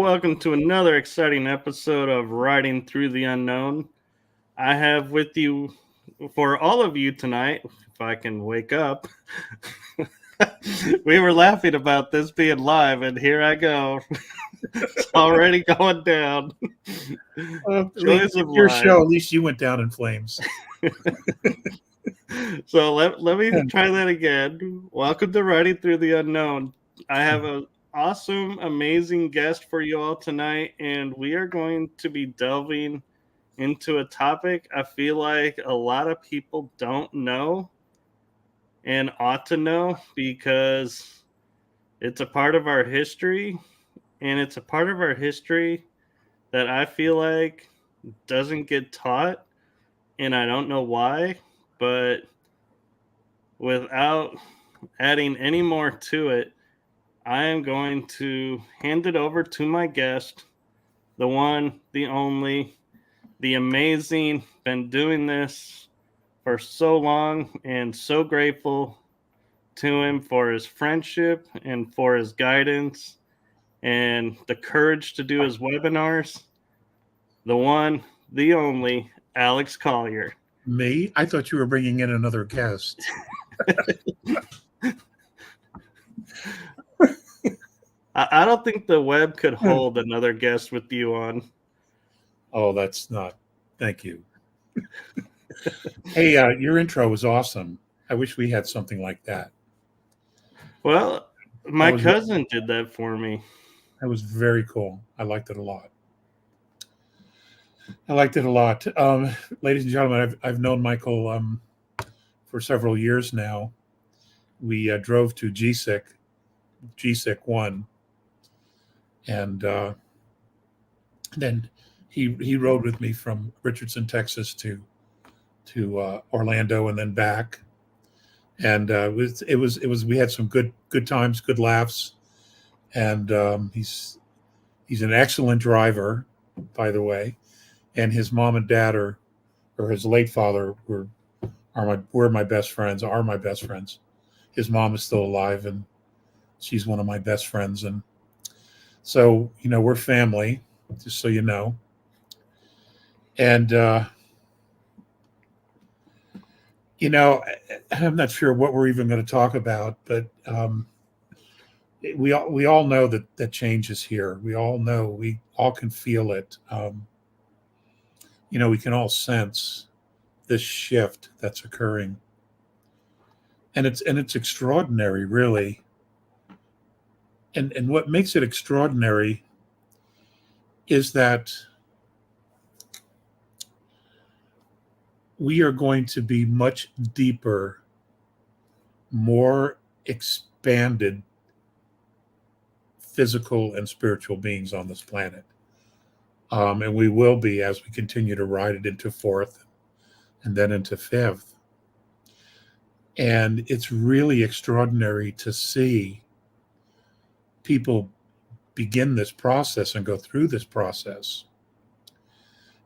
welcome to another exciting episode of Riding Through the Unknown. I have with you, for all of you tonight, if I can wake up, we were laughing about this being live, and here I go. It's already going down. Joys of your show, at least you went down in flames. So let me try that again. Welcome to Riding Through the Unknown. I have an awesome, amazing guest for you all tonight, and we are going to be delving into a topic I feel like a lot of people don't know and ought to know because it's a part of our history, and it's a part of our history that I feel like doesn't get taught, and I don't know why, but without adding any more to it, I am going to hand it over to my guest, the one, the only, the amazing, been doing this for so long and so grateful to him for his friendship and for his guidance and the courage to do his webinars. The one, the only, Alex Collier. Me? I thought you were bringing in another guest. I don't think the web could hold another guest with you on. Oh, that's not. Thank you. Hey, your intro was awesome. I wish we had something like that. Well, my cousin did that for me. That was very cool. I liked it a lot. Ladies and gentlemen, I've known Michael for several years now. We drove to GSIC 1, and then he rode with me from Richardson, Texas to Orlando and then back. And it was we had some good times, good laughs, and he's an excellent driver, by the way. And his mom and dad or his late father were my best friends. Are my best friends. His mom is still alive, and she's one of my best friends. And so we're family, just so you know. And I'm not sure what we're even going to talk about, but we all know that change is here. We all know, we all can feel it. We can all sense this shift that's occurring, and it's extraordinary, really. And what makes it extraordinary is that we are going to be much deeper, more expanded physical and spiritual beings on this planet. And we will be as we continue to ride it into fourth and then into fifth. And it's really extraordinary to see people begin this process and go through this process,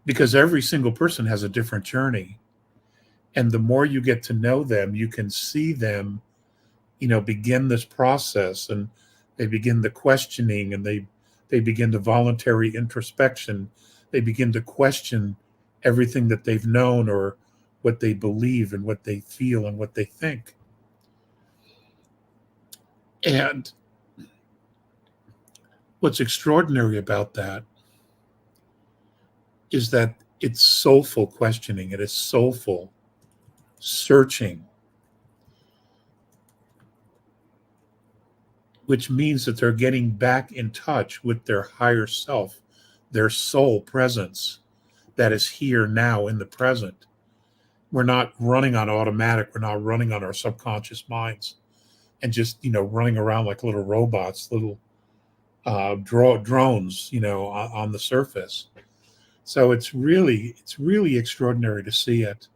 because every single person has a different journey. And the more you get to know them, you can see them, begin this process, and they begin the questioning, and they begin the voluntary introspection. They begin to question everything that they've known or what they believe and what they feel and what they think. And what's extraordinary about that is that it's soulful questioning. It is soulful searching, which means that they're getting back in touch with their higher self, their soul presence that is here now in the present. We're not running on automatic. We're not running on our subconscious minds and just, running around like little robots, little drones, on the surface. So it's really extraordinary to see it.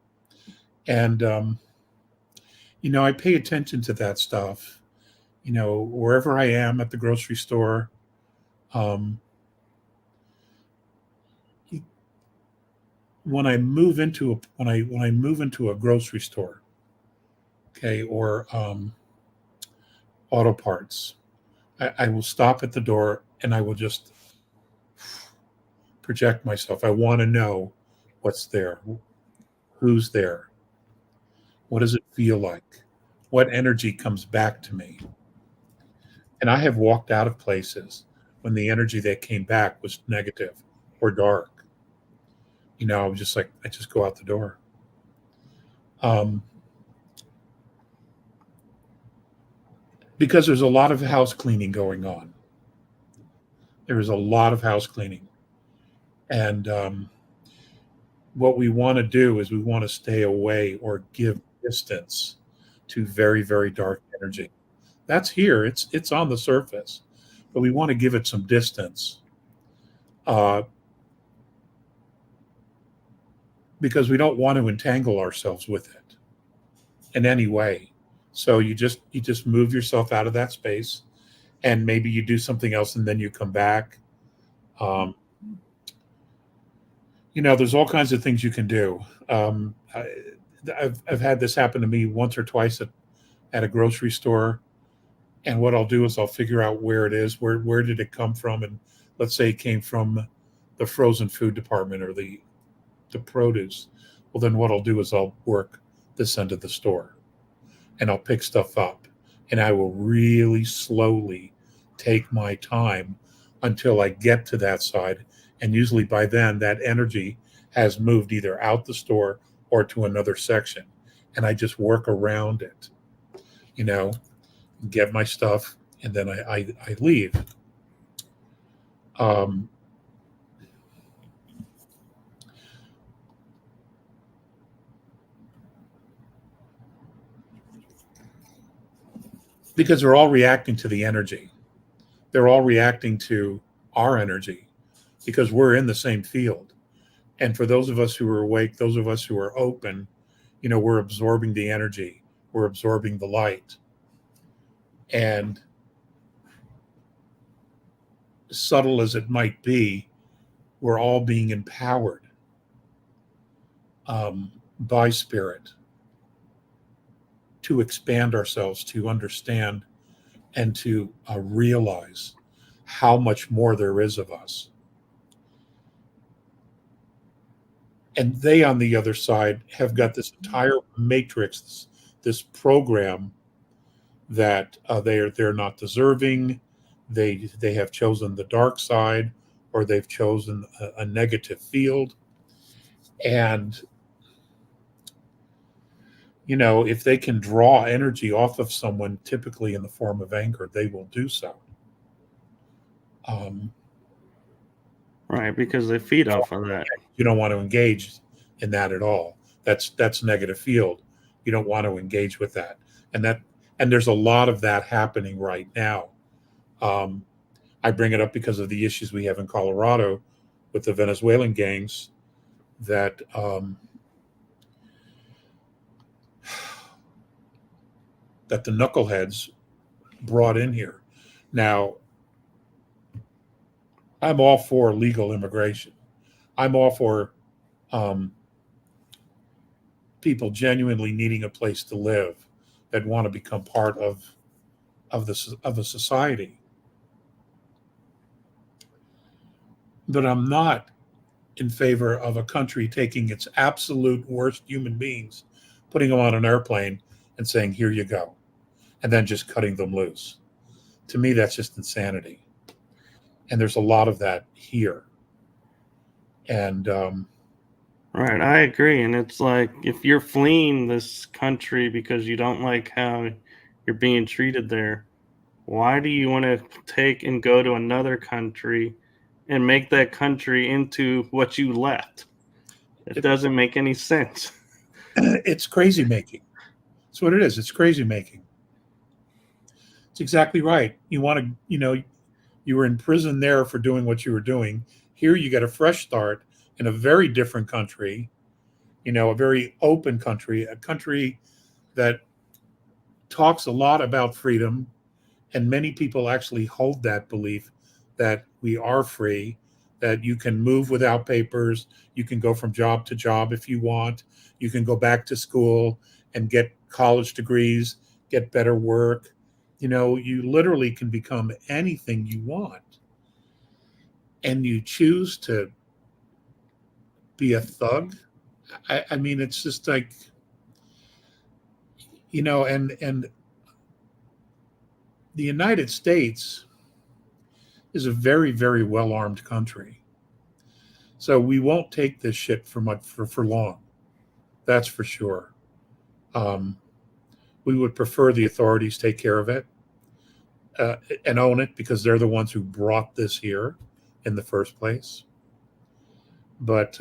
And, I pay attention to that stuff, wherever I am, at the grocery store. When I move into a grocery store, okay, or auto parts, I will stop at the door and I will just project myself. I want to know what's there, who's there, what does it feel like, what energy comes back to me. And I have walked out of places when the energy that came back was negative or dark. I was just like, I just go out the door. Um, because there's a lot of house cleaning going on. There is a lot of house cleaning. And what we want to do is we want to stay away or give distance to very, very dark energy. That's here. It's on the surface, but we want to give it some distance uh, because we don't want to entangle ourselves with it in any way. So you just move yourself out of that space, and maybe you do something else, and then you come back. Um, there's all kinds of things you can do. I've had this happen to me once or twice at a grocery store. And what I'll do is I'll figure out where it is, where did it come from, and let's say it came from the frozen food department or the produce. Well, then what I'll do is I'll work this end of the store, and I'll pick stuff up, and I will really slowly take my time until I get to that side, and usually by then that energy has moved either out the store or to another section, and I just work around it, you know get my stuff, and then I leave. Um, because they're all reacting to the energy. They're all reacting to our energy because we're in the same field. And for those of us who are awake, those of us who are open, we're absorbing the energy, we're absorbing the light. And subtle as it might be, we're all being empowered by spirit to expand ourselves, to understand, and to realize how much more there is of us. And they, on the other side, have got this entire matrix, this program that they're not deserving. They have chosen the dark side, or they've chosen a negative field. And if they can draw energy off of someone, typically in the form of anger, they will do so. Right, because they feed off of that. You don't want to engage in that at all. That's negative field. You don't want to engage with that, and there's a lot of that happening right now. I bring it up because of the issues we have in Colorado with the Venezuelan gangs that that the knuckleheads brought in here. Now, I'm all for legal immigration. I'm all for people genuinely needing a place to live that want to become part of a society. But I'm not in favor of a country taking its absolute worst human beings, putting them on an airplane and saying, "Here you go," and then just cutting them loose. To me, that's just insanity. And there's a lot of that here. And Right, I agree. And it's like, if you're fleeing this country because you don't like how you're being treated there, why do you want to take and go to another country and make that country into what you left? It doesn't make any sense. it's crazy making. That's what it is. It's crazy making. It's exactly right. You want to, you were in prison there for doing what you were doing. Here you get a fresh start in a very different country, a very open country, a country that talks a lot about freedom. And many people actually hold that belief that we are free, that you can move without papers, you can go from job to job if you want, you can go back to school and get college degrees, get better work. You literally can become anything you want. And you choose to be a thug. I mean, it's just like, and the United States is a very, very well armed country. So we won't take this shit for long. That's for sure. Um, we would prefer the authorities take care of it and own it because they're the ones who brought this here in the first place. But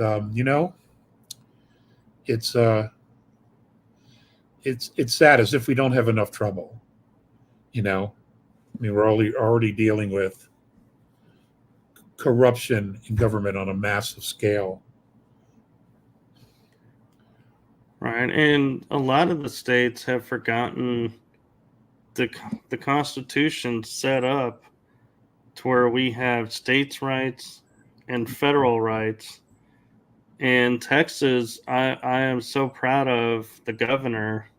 it's it's sad as if we don't have enough trouble. I mean, we're already dealing with corruption in government on a massive scale. Right, and a lot of the states have forgotten the Constitution set up to where we have states' rights and federal rights. And Texas, I am so proud of the governor.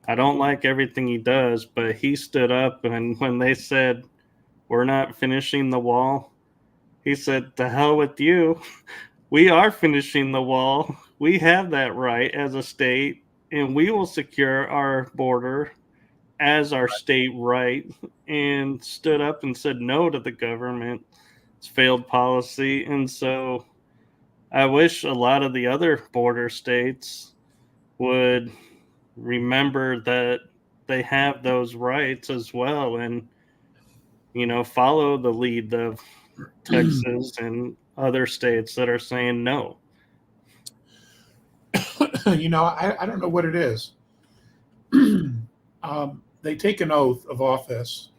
I don't like everything he does, but he stood up, and when they said we're not finishing the wall, he said, "The hell with you. We are finishing the wall. We have that right as a state, and we will secure our border as our state right," and stood up and said no to the government's failed policy. And so I wish a lot of the other border states would remember that they have those rights as well, and follow the lead of Texas and other states that are saying no. I don't know what it is. They take an oath of office,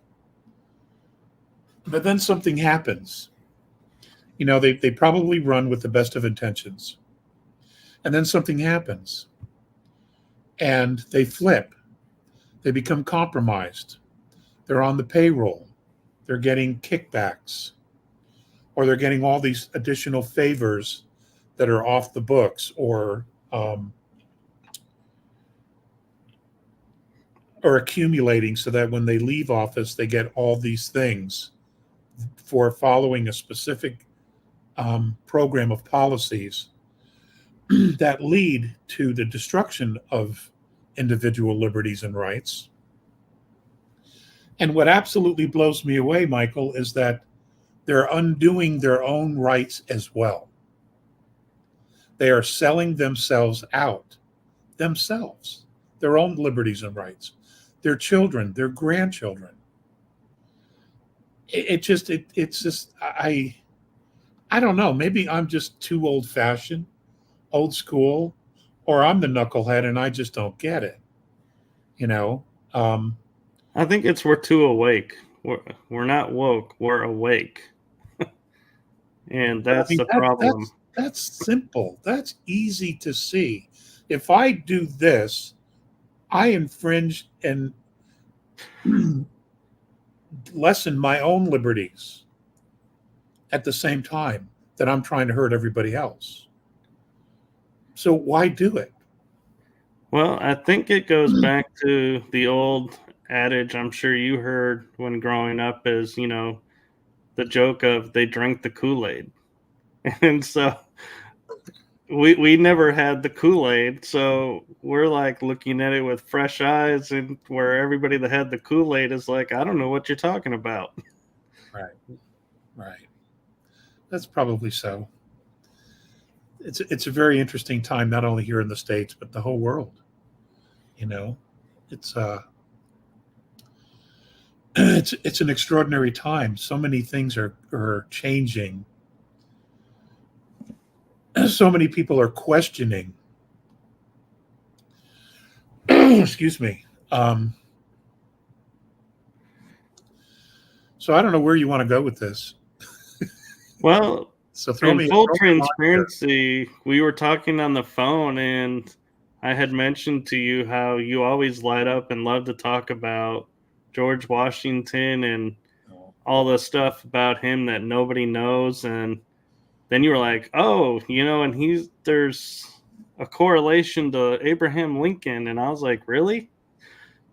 but then something happens. They probably run with the best of intentions, and then something happens, and they flip. They become compromised. They're on the payroll. They're getting kickbacks, or they're getting all these additional favors that are off the books, or accumulating so that when they leave office, they get all these things for following a specific program of policies that lead to the destruction of individual liberties and rights. And what absolutely blows me away, Michael, is that they're undoing their own rights as well. They are selling themselves out, themselves, their own liberties and rights, their children, their grandchildren. It's just, I don't know. Maybe I'm just too old fashioned, old school, or I'm the knucklehead and I just don't get it. I think it's we're too awake. We're not woke. We're awake, and I that's mean, the problem. that's simple. That's easy to see. If I do this, I infringe and lessen my own liberties at the same time that I'm trying to hurt everybody else. So why do it? Well, I think it goes back to the old adage I'm sure you heard when growing up is, the joke of they drank the Kool-Aid. And so we never had the Kool-Aid, so we're like looking at it with fresh eyes, and where everybody that had the Kool-Aid is like, I don't know what you're talking about. Right. Right. That's probably so. It's a very interesting time, not only here in the States, but the whole world. It's it's an extraordinary time. So many things are changing. So many people are questioning. Excuse me. So I don't know where you want to go with this. Well, So in full throw me a line here. transparency, we were talking on the phone, and I had mentioned to you how you always light up and love to talk about George Washington and all the stuff about him that nobody knows. And then you were like, oh, and there's a correlation to Abraham Lincoln. And I was like, really?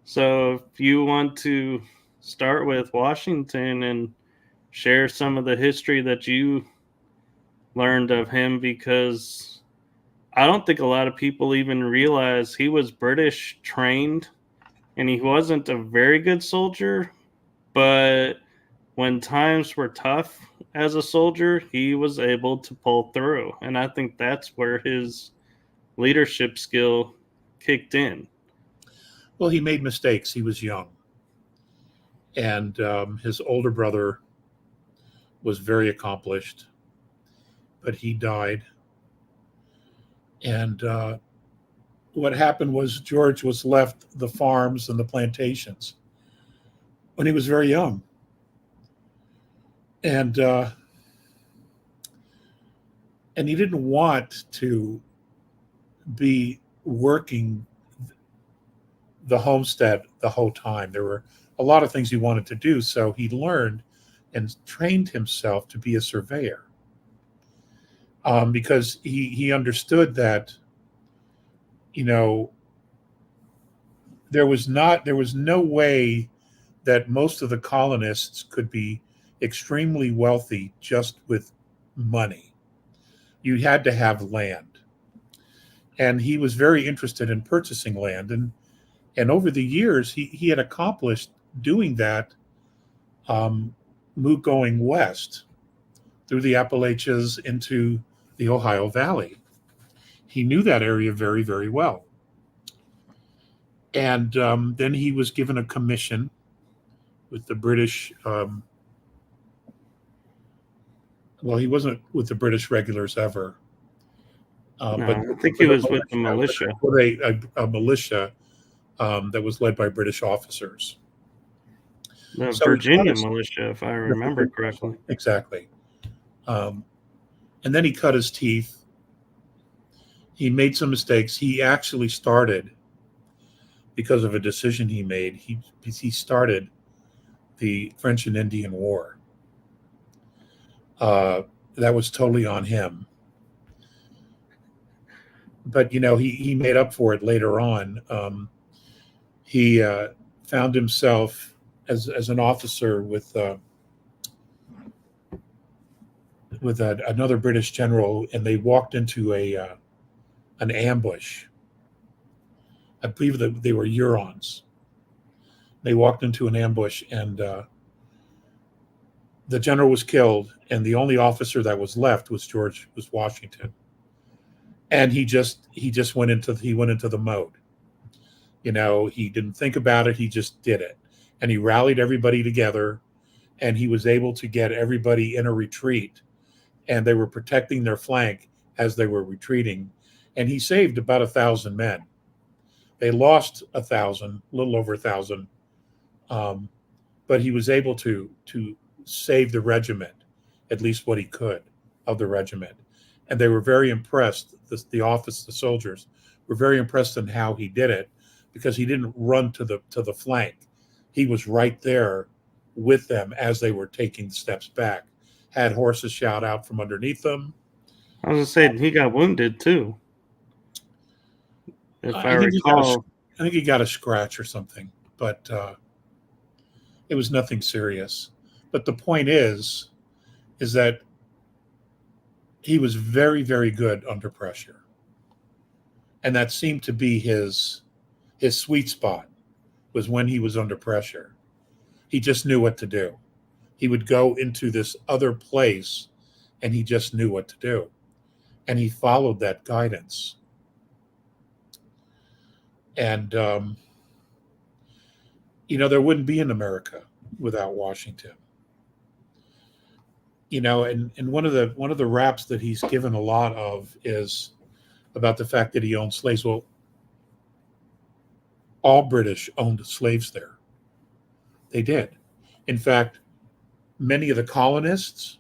So if you want to start with Washington and share some of the history that you learned of him, because I don't think a lot of people even realize he was British trained, and he wasn't a very good soldier, but when times were tough as a soldier, he was able to pull through. And I think that's where his leadership skill kicked in. Well, he made mistakes. He was young. And his older brother was very accomplished, but he died. And what happened was George was left the farms and the plantations when he was very young. And he didn't want to be working the homestead the whole time. There were a lot of things he wanted to do, so he learned and trained himself to be a surveyor, because he understood that, you know, there was no way that most of the colonists could be extremely wealthy just with money. You had to have land. And he was very interested in purchasing land. And over the years, he had accomplished doing that, going west through the Appalachians into the Ohio Valley. He knew that area very, very well. And then he was given a commission with the British. Well, he wasn't with the British regulars ever. No, but I think he was with the militia. With a militia that was led by British officers. The Virginia militia, if I remember correctly. Exactly. And then he cut his teeth. He made some mistakes. He actually started, because of a decision he made, he started the French and Indian War. That was totally on him. But, you know, he made up for it later on. He found himself as an officer with another British general, and they walked into an ambush. I believe that they were Hurons. They walked into an ambush, and the general was killed, and the only officer that was left was Washington. And he went into the mode. You know, he didn't think about it. He just did it. And he rallied everybody together, and he was able to get everybody in a retreat, and they were protecting their flank as they were retreating. And he saved about 1,000 men. They lost 1,000, a little over 1,000. But he was able to save the regiment, at least what he could of the regiment. And they were very impressed. The soldiers were very impressed in how he did it, because he didn't run to the flank. He was right there with them as they were taking steps back. Had horses shout out from underneath them. I was saying he got wounded too. If I recall, I think he got a scratch or something, but it was nothing serious. But the point is that he was very, very good under pressure. And that seemed to be his sweet spot, was when he was under pressure. He just knew what to do. He would go into this other place, and he just knew what to do. And he followed that guidance. And, you know, there wouldn't be an America without Washington. You know, and one of the raps that he's given a lot of is about the fact that he owned slaves. Well, all British owned slaves there. They did. In fact, many of the colonists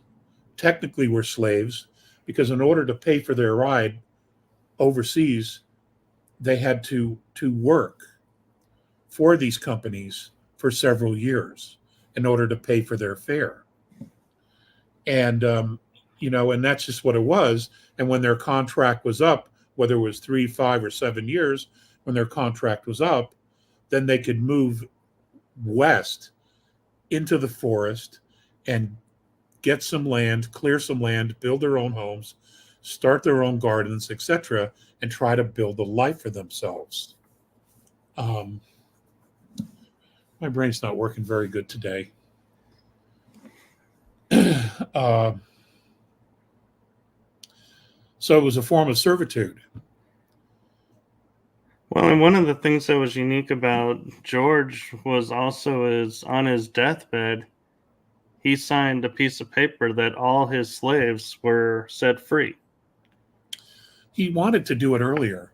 technically were slaves, because in order to pay for their ride overseas, they had to work for these companies for several years in order to pay for their fare. And, you know, and that's just what it was. And when their contract was up, whether it was 3, 5, or 7 years, when their contract was up, then they could move west into the forest and get some land, clear some land, build their own homes, start their own gardens, etc., and try to build a life for themselves. My brain's not working very good today. uh, so it was a form of servitude. Well, and one of the things that was unique about George was also is on his deathbed, he signed a piece of paper that all his slaves were set free. He wanted to do it earlier.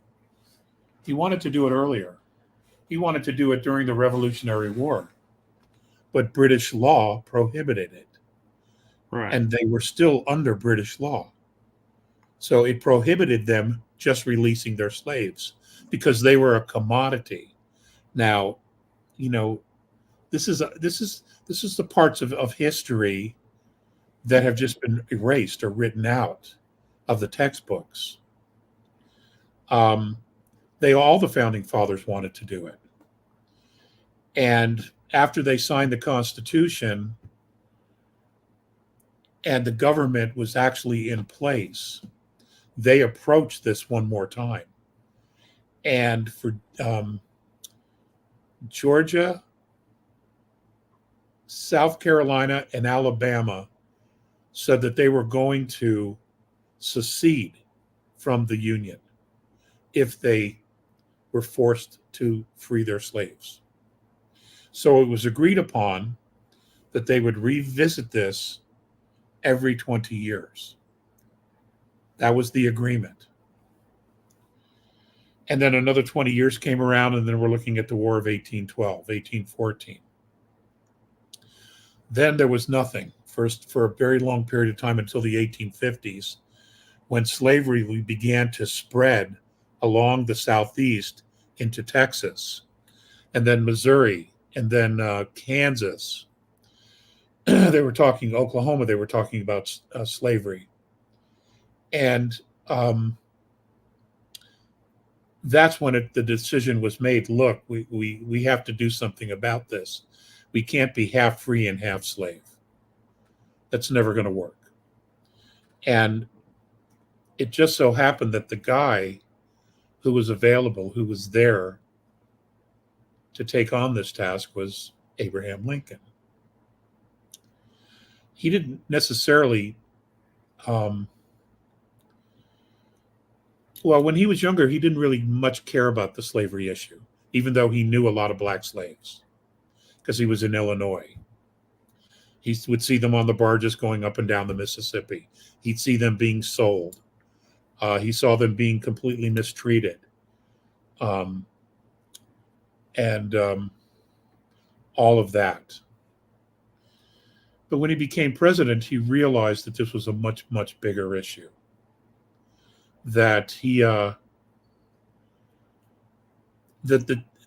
He wanted to do it during the Revolutionary War, but British law prohibited it. Right. And they were still under British law. So it prohibited them just releasing their slaves because they were a commodity. Now, this is the parts of history that have just been erased or written out of the textbooks. All the founding fathers wanted to do it. And after they signed the Constitution and the government was actually in place, they approached this one more time. And for Georgia, South Carolina, and Alabama said that they were going to secede from the Union if they were forced to free their slaves. So it was agreed upon that they would revisit this every 20 years. That was the agreement. And then another 20 years came around, and then we're looking at the War of 1812, 1814. Then there was nothing first for a very long period of time until the 1850s, when slavery began to spread along the Southeast into Texas, and then Missouri, and then Kansas. They were talking Oklahoma. They were talking about slavery, and that's when the decision was made. Look, we have to do something about this. We can't be half free and half slave. That's never going to work. And it just so happened that the guy who was available, who was there to take on this task, was Abraham Lincoln. He didn't necessarily, when he was younger, he didn't really much care about the slavery issue, even though he knew a lot of black slaves because he was in Illinois. He would see them on the barges going up and down the Mississippi. He'd see them being sold. He saw them being completely mistreated. And all of that. But when he became president, he realized that this was a much, much bigger issue. That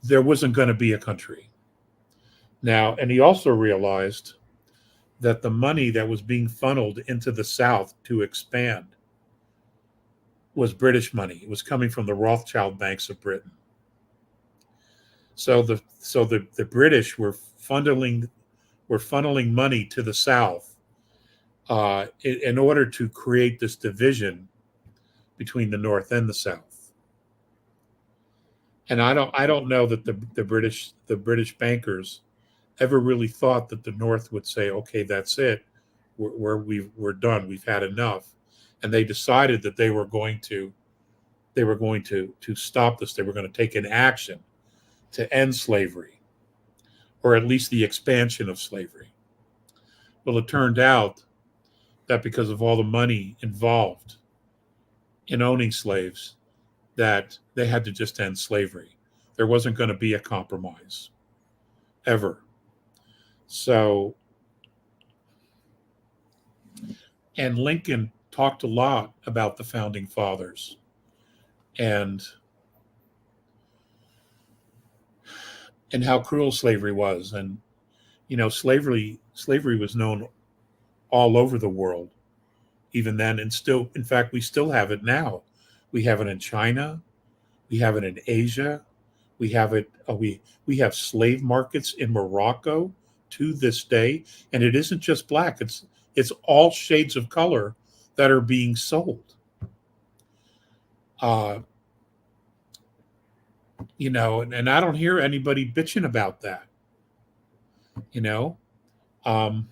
there wasn't going to be a country. Now, and he also realized that the money that was being funneled into the South to expand was British money. It was coming from the Rothschild banks of Britain. So the British were funneling money to the South in order to create this division between the North and the South. And I don't know that the British bankers ever really thought that the North would say, okay, that's it, we're done, we've had enough, and they decided that they were going to stop this. They were going to take an action to end slavery, or at least the expansion of slavery. Well, it turned out that because of all the money involved in owning slaves, that they had to just end slavery. There wasn't going to be a compromise, ever. So, and Lincoln talked a lot about the founding fathers and how cruel slavery was. And, slavery was known all over the world, even then. And still, in fact, we still have it now. We have it in China. We have it in Asia. We have it. We have slave markets in Morocco to this day, and it isn't just black. It's all shades of color that are being sold. And I don't hear anybody bitching about that, you know. Um,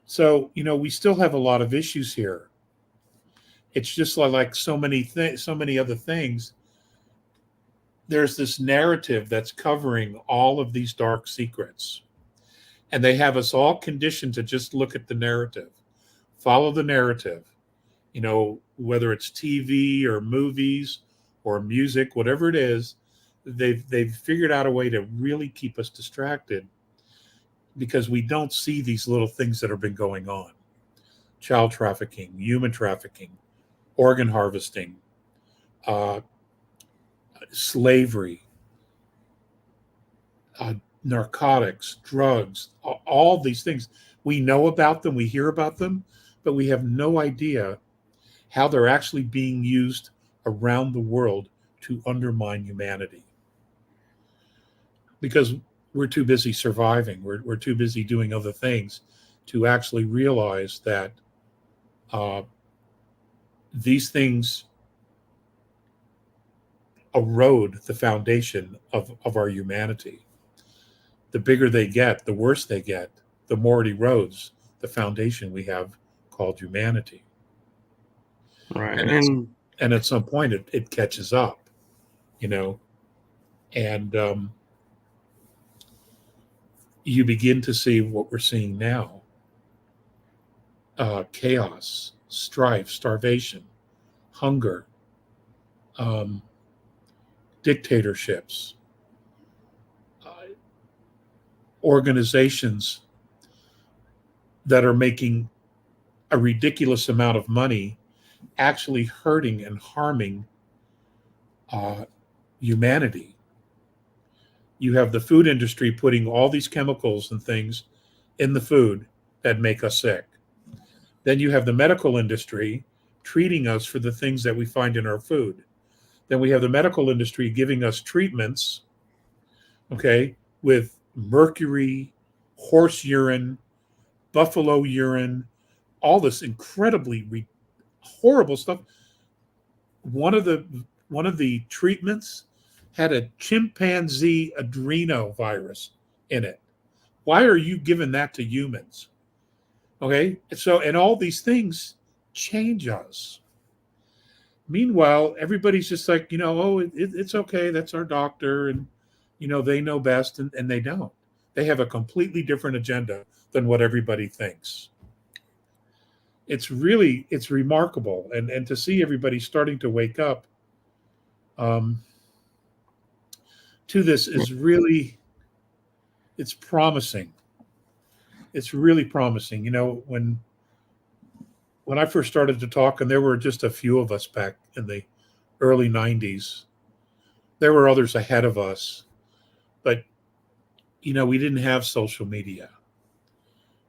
so we still have a lot of issues here. It's just like so many things, so many other things. There's this narrative that's covering all of these dark secrets, and they have us all conditioned to just look at the narrative, follow the narrative. Whether it's TV or movies or music, whatever it is, they've figured out a way to really keep us distracted because we don't see these little things that have been going on: child trafficking, human trafficking, organ harvesting, uh, slavery, uh, narcotics, drugs, all these things. We know about them, we hear about them, but we have no idea how they're actually being used around the world to undermine humanity. Because we're too busy surviving, we're too busy doing other things to actually realize that uh, these things erode the foundation of our humanity. The bigger they get, the worse they get, the more it erodes the foundation we have called humanity. Right. And at some point, it catches up, you know, and you begin to see what we're seeing now: chaos, strife, starvation, hunger, um, dictatorships, uh, organizations that are making a ridiculous amount of money actually hurting and harming uh, humanity. You have the food industry putting all these chemicals and things in the food that make us sick. Then you have the medical industry treating us for the things that we find in our food. Then we have the medical industry giving us treatments, okay, with mercury, horse urine, buffalo urine, all this incredibly horrible stuff. One of the treatments had a chimpanzee adrenovirus in it. Why are you giving that to humans? Okay, so and all these things change us. Meanwhile, everybody's just like, oh, it's okay. That's our doctor, and they know best, and they don't. They have a completely different agenda than what everybody thinks. It's remarkable, and to see everybody starting to wake up um, to this is really, it's promising. It's really promising. When I first started to talk, and there were just a few of us back in the early '90s, there were others ahead of us, but we didn't have social media.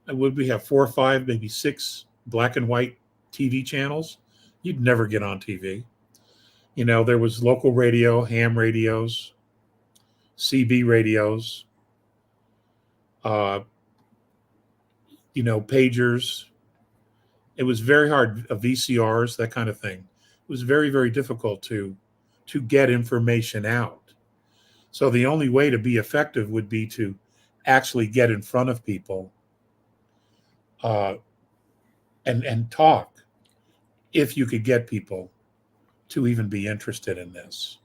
And would we have 4 or 5, maybe 6 black and white TV channels? You'd never get on TV. There was local radio, ham radios, CB radios, uh, pagers. It was very hard, VCRs, that kind of thing. It was very, very difficult to get information out. So the only way to be effective would be to actually get in front of people uh, and talk, if you could get people to even be interested in this.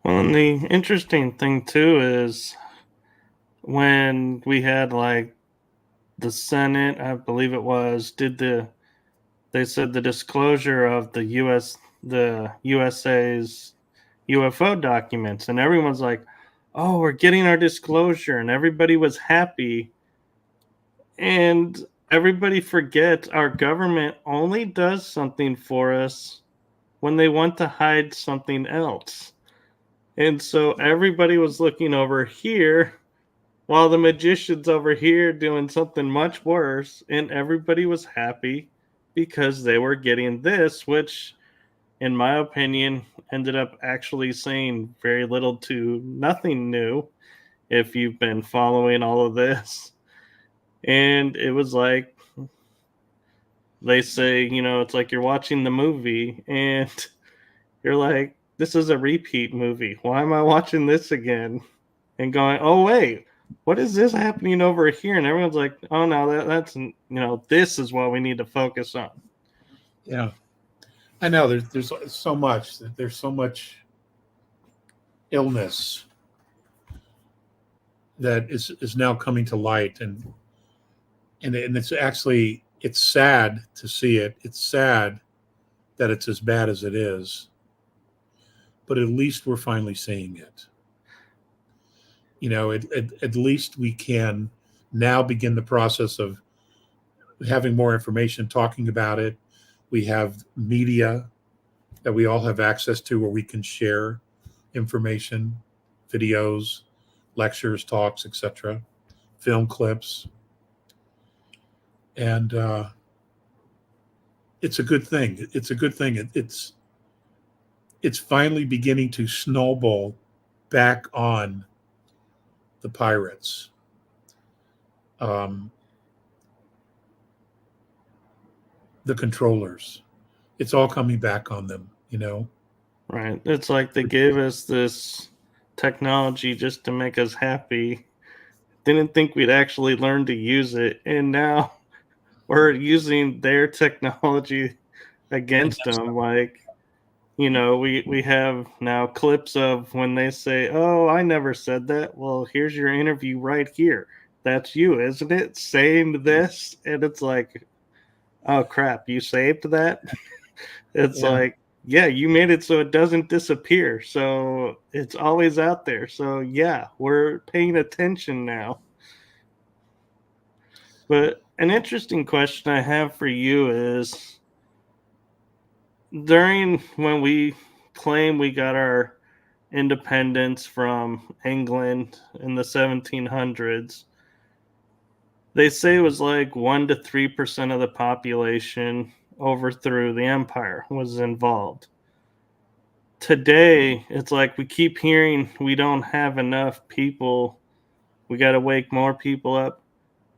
Well, and the interesting thing too is when we had like the Senate, I believe it was, they said the disclosure of the USA's UFO documents, and everyone's like, "Oh, we're getting our disclosure," and everybody was happy. And everybody forgets our government only does something for us when they want to hide something else. And so everybody was looking over here while the magician's over here doing something much worse, and everybody was happy because they were getting this, which, in my opinion, ended up actually saying very little to nothing new if you've been following all of this. And it was like they say, it's like you're watching the movie and you're like, this is a repeat movie. Why am I watching this again? And going, oh wait, what is this happening over here? And everyone's like, oh no, that's this is what we need to focus on. Yeah, I know. There's so much. There's so much illness that is now coming to light, and it's actually, it's sad to see it. It's sad that it's as bad as it is, but at least we're finally seeing it. At least we can now begin the process of having more information, talking about it. We have media that we all have access to where we can share information, videos, lectures, talks, etc., film clips. And it's a good thing. It's a good thing. It's finally beginning to snowball back on the pirates. The controllers. It's all coming back on them, Right. It's like they gave us this technology just to make us happy. Didn't think we'd actually learn to use it. And now we're using their technology against them. Like, we have now clips of when they say, oh, I never said that. Well, here's your interview right here. That's you, isn't it? Saying this. And it's like, oh crap, you saved that? It's like, yeah, you made it so it doesn't disappear. So it's always out there. So yeah, we're paying attention now. But an interesting question I have for you is, during when we claim we got our independence from England in the 1700s, they say it was like 1 to 3% of the population overthrew the empire was involved. Today, it's like we keep hearing we don't have enough people. We got to wake more people up.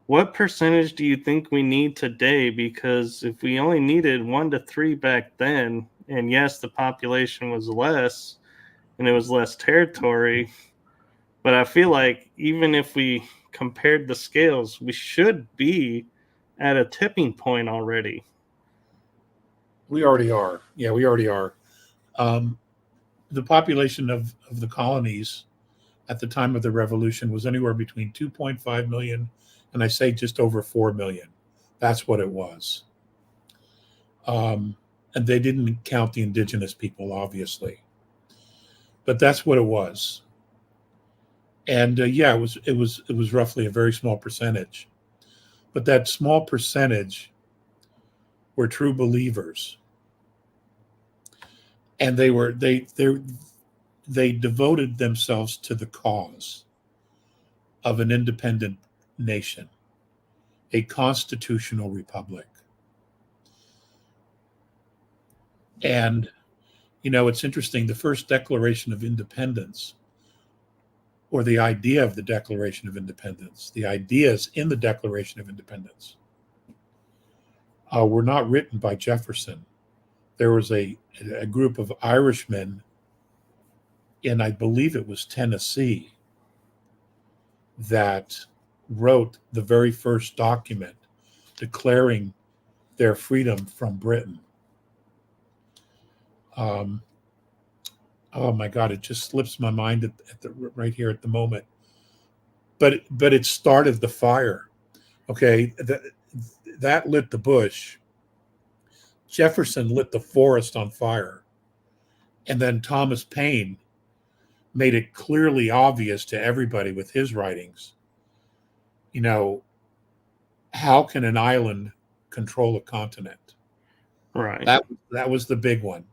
What percentage do you think we need today? Because if we only needed 1 to 3 back then, and yes, the population was less and it was less territory, but I feel like even if we compared the scales, we should be at a tipping point already. We already are. Yeah, we already are. The population of the colonies at the time of the revolution was anywhere between 2.5 million and I say just over 4 million. That's what it was. And they didn't count the indigenous people, obviously, but that's what it was. And yeah, it was roughly a very small percentage, but that small percentage were true believers, and they devoted themselves to the cause of an independent nation, a constitutional republic. And it's interesting, the first Declaration of Independence, or the idea of the Declaration of Independence, the ideas in the Declaration of Independence, were not written by Jefferson. There was a group of Irishmen in, I believe it was Tennessee, that wrote the very first document declaring their freedom from Britain. Oh my God, it just slips my mind right here at the moment. But it started the fire. Okay, that lit the bush. Jefferson lit the forest on fire, and then Thomas Paine made it clearly obvious to everybody with his writings. How can an island control a continent? Right. That was the big one.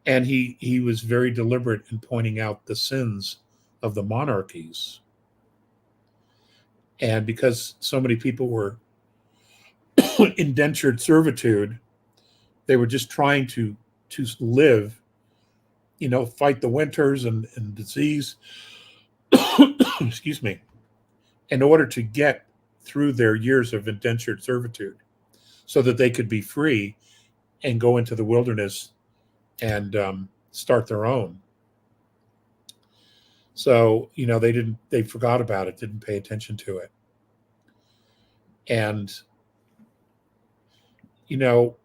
And he was very deliberate in pointing out the sins of the monarchies. And because so many people were indentured servitude, they were just trying to live, fight the winters and disease, excuse me, in order to get through their years of indentured servitude so that they could be free and go into the wilderness and start their own. So, they forgot about it, didn't pay attention to it. And,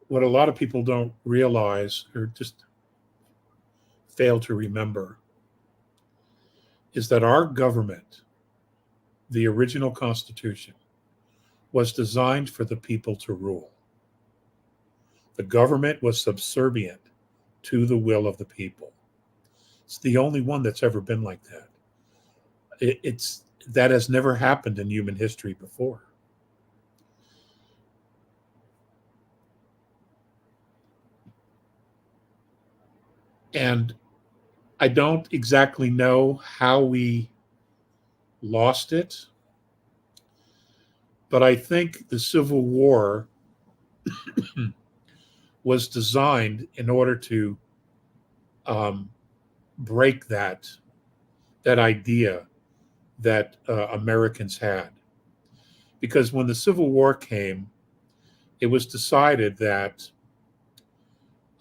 what a lot of people don't realize or just fail to remember is that our government, the original Constitution, was designed for the people to rule. The government was subservient to the will of the people. It's the only one that's ever been like that. That has never happened in human history before. And I don't exactly know how we lost it, but I think the Civil War was designed in order to break that idea that Americans had. Because when the Civil War came, it was decided that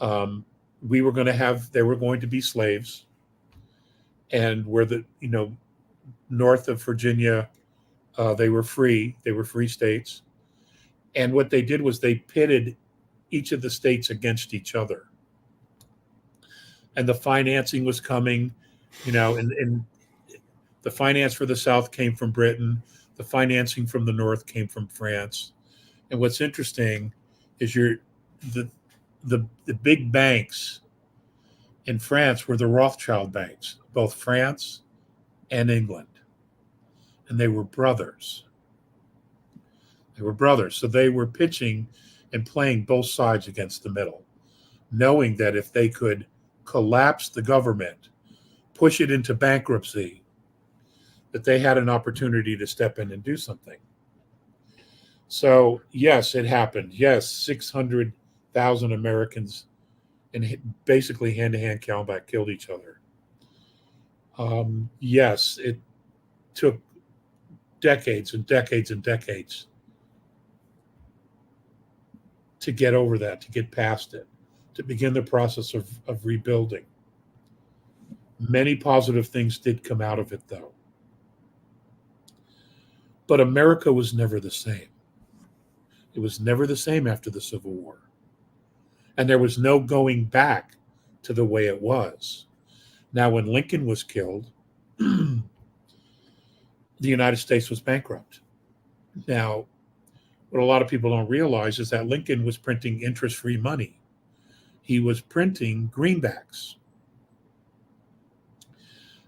there were going to be slaves, and where north of Virginia, they were free states. And what they did was they pitted each of the states against each other. And the financing was coming, and the finance for the South came from Britain. The financing from the North came from France. And what's interesting is the big banks in France were the Rothschild banks, both France and England. And they were brothers. So they were pitching and playing both sides against the middle, knowing that if they could collapse the government, push it into bankruptcy, that they had an opportunity to step in and do something. So, yes, it happened. Yes, 600,000 Americans in basically hand-to-hand combat killed each other. Yes, it took decades and decades and decades to get over that, to get past it, to begin the process of rebuilding. Many positive things did come out of it, though. But America was never the same. It was never the same after the Civil War. And there was no going back to the way it was. Now, when Lincoln was killed, the United States was bankrupt. Now, what a lot of people don't realize is that Lincoln was printing interest-free money. He was printing greenbacks.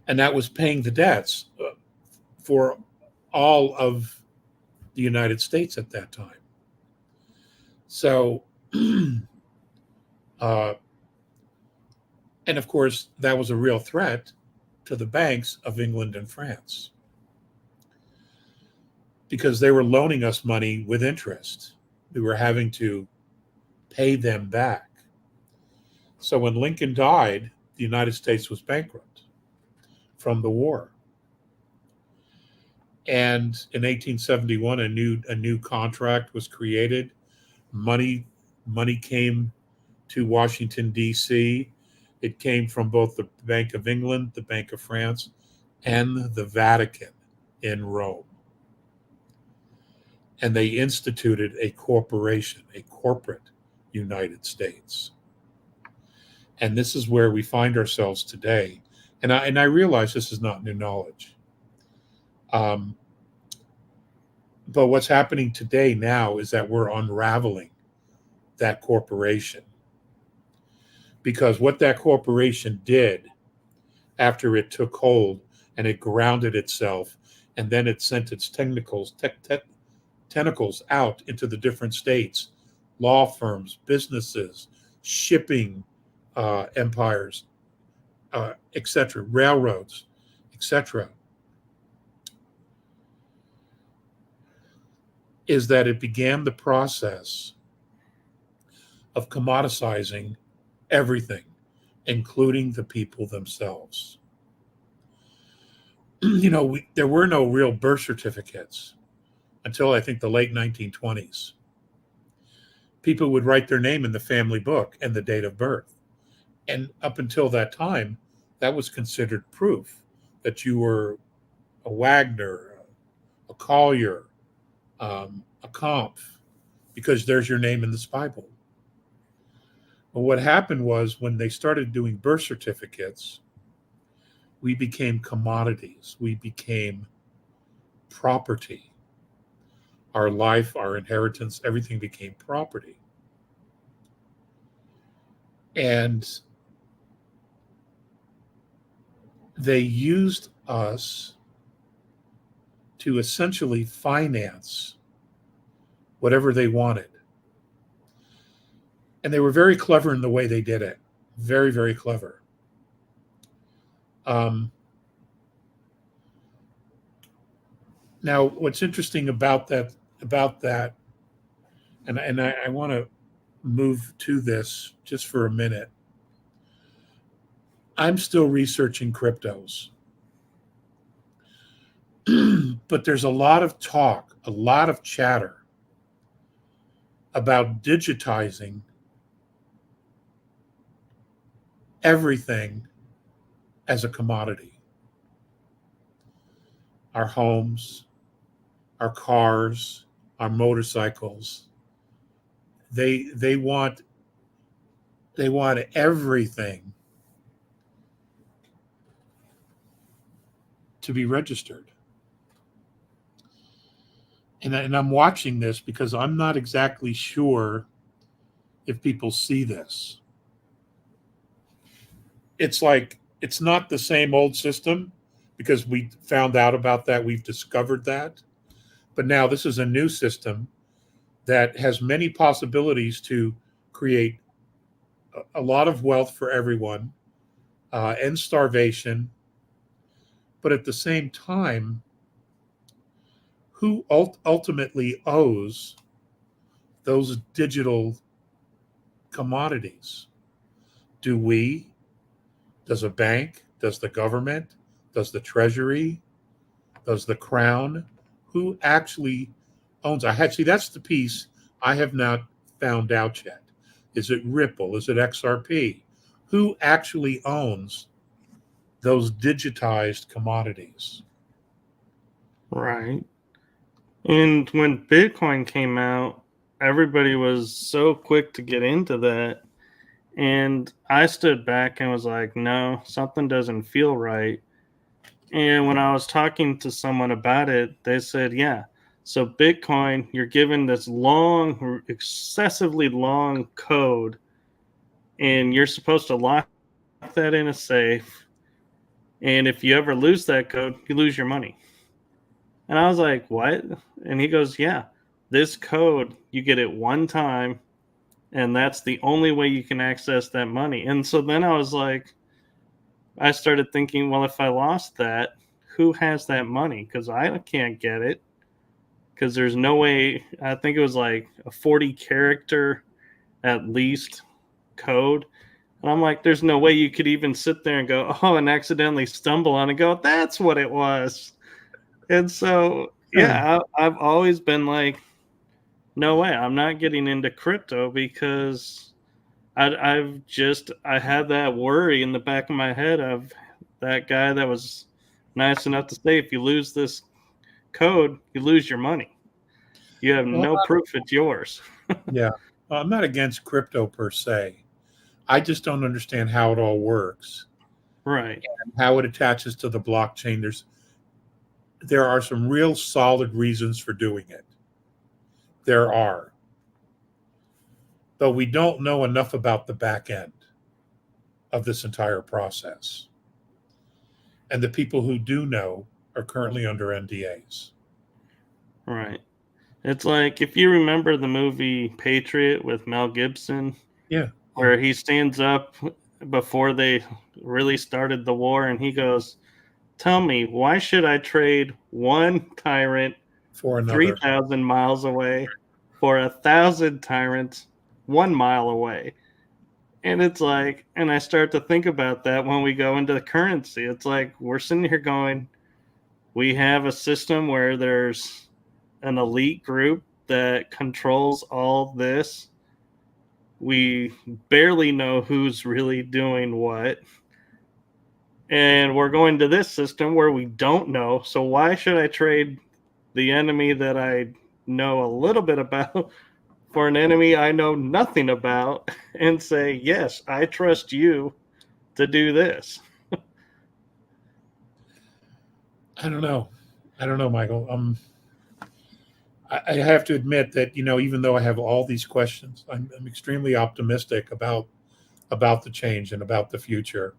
And that was paying the debts for all of the United States at that time. So, and of course, that was a real threat to the banks of England and France, because they were loaning us money with interest. We were having to pay them back. So when Lincoln died, the United States was bankrupt from the war. And in 1871, a new contract was created. Money came to Washington, D.C. It came from both the Bank of England, the Bank of France, and the Vatican in Rome. And they instituted a corporation, a corporate United States. And this is where we find ourselves today. And I realize this is not new knowledge. But what's happening today now is that we're unraveling that corporation. Because what that corporation did after it took hold and it grounded itself, and then it sent its tentacles out into the different states, law firms, businesses, shipping empires, etc., railroads, etc., is that it began the process of commoditizing everything, including the people themselves. There were no real birth certificates until I think the late 1920s. People would write their name in the family book and the date of birth. And up until that time, that was considered proof that you were a Wagner, a Collier, a Kampf, because there's your name in this Bible. But what happened was when they started doing birth certificates, we became commodities. We became property. Our life, our inheritance, everything became property. And they used us to essentially finance whatever they wanted. And they were very clever in the way they did it. Very, very clever. Now, what's interesting about that, and I want to move to this just for a minute. I'm still researching cryptos, but there's a lot of talk, a lot of chatter about digitizing everything as a commodity. Our homes, our cars, our motorcycles. They want everything to be registered. And I'm watching this because I'm not exactly sure if people see this. It's like it's not the same old system because we found out about that, we've discovered that. But now this is a new system that has many possibilities to create a lot of wealth for everyone, end starvation. But at the same time, who ultimately owes those digital commodities? Do we? Does a bank? Does the government? Does the treasury? Does the crown? Who actually owns? See, that's the piece I have not found out yet. Is it Ripple? Is it XRP? Who actually owns those digitized commodities? Right. And when Bitcoin came out, everybody was so quick to get into that. And I stood back and was like, no, something doesn't feel right. And when I was talking to someone about it, they said, yeah. So Bitcoin, you're given this long, excessively long code, and you're supposed to lock that in a safe. And if you ever lose that code, you lose your money. And I was like, what? And he goes, yeah, this code, you get it one time, and that's the only way you can access that money. And so then I was like, I started thinking, well, if I lost that, who has that money? Because I can't get it. Because there's no way, I think it was like a 40 character at least code. And I'm like, there's no way you could even sit there and go, oh, and accidentally stumble on it and go, that's what it was. And so, yeah, I've always been like, no way, I'm not getting into crypto because I had that worry in the back of my head of that guy that was nice enough to say, if you lose this code, you lose your money. You have Well, no proof it's yours. yeah, I'm not against crypto per se. I just don't understand how it all works, Right. how it attaches to the blockchain. There are some real solid reasons for doing it. There are. But we don't know enough about the back end of this entire process. And the people who do know are currently under NDAs. Right. It's like if you remember the movie Patriot with Mel Gibson, Yeah. where he stands up before they really started the war and he goes, tell me, why should I trade one tyrant For another. 3,000 miles away for 1,000 tyrants 1 mile away? And it's like, and I start to think about that when we go into the currency. It's like we're sitting here going, we have a system where there's an elite group that controls all this, We barely know who's really doing what. And we're going to this system where we don't know. So why should I trade the enemy that I know a little bit about for an enemy I know nothing about and say, yes, I trust you to do this? I don't know. I don't know, Michael. I have to admit that, even though I have all these questions, I'm extremely optimistic about the change and about the future,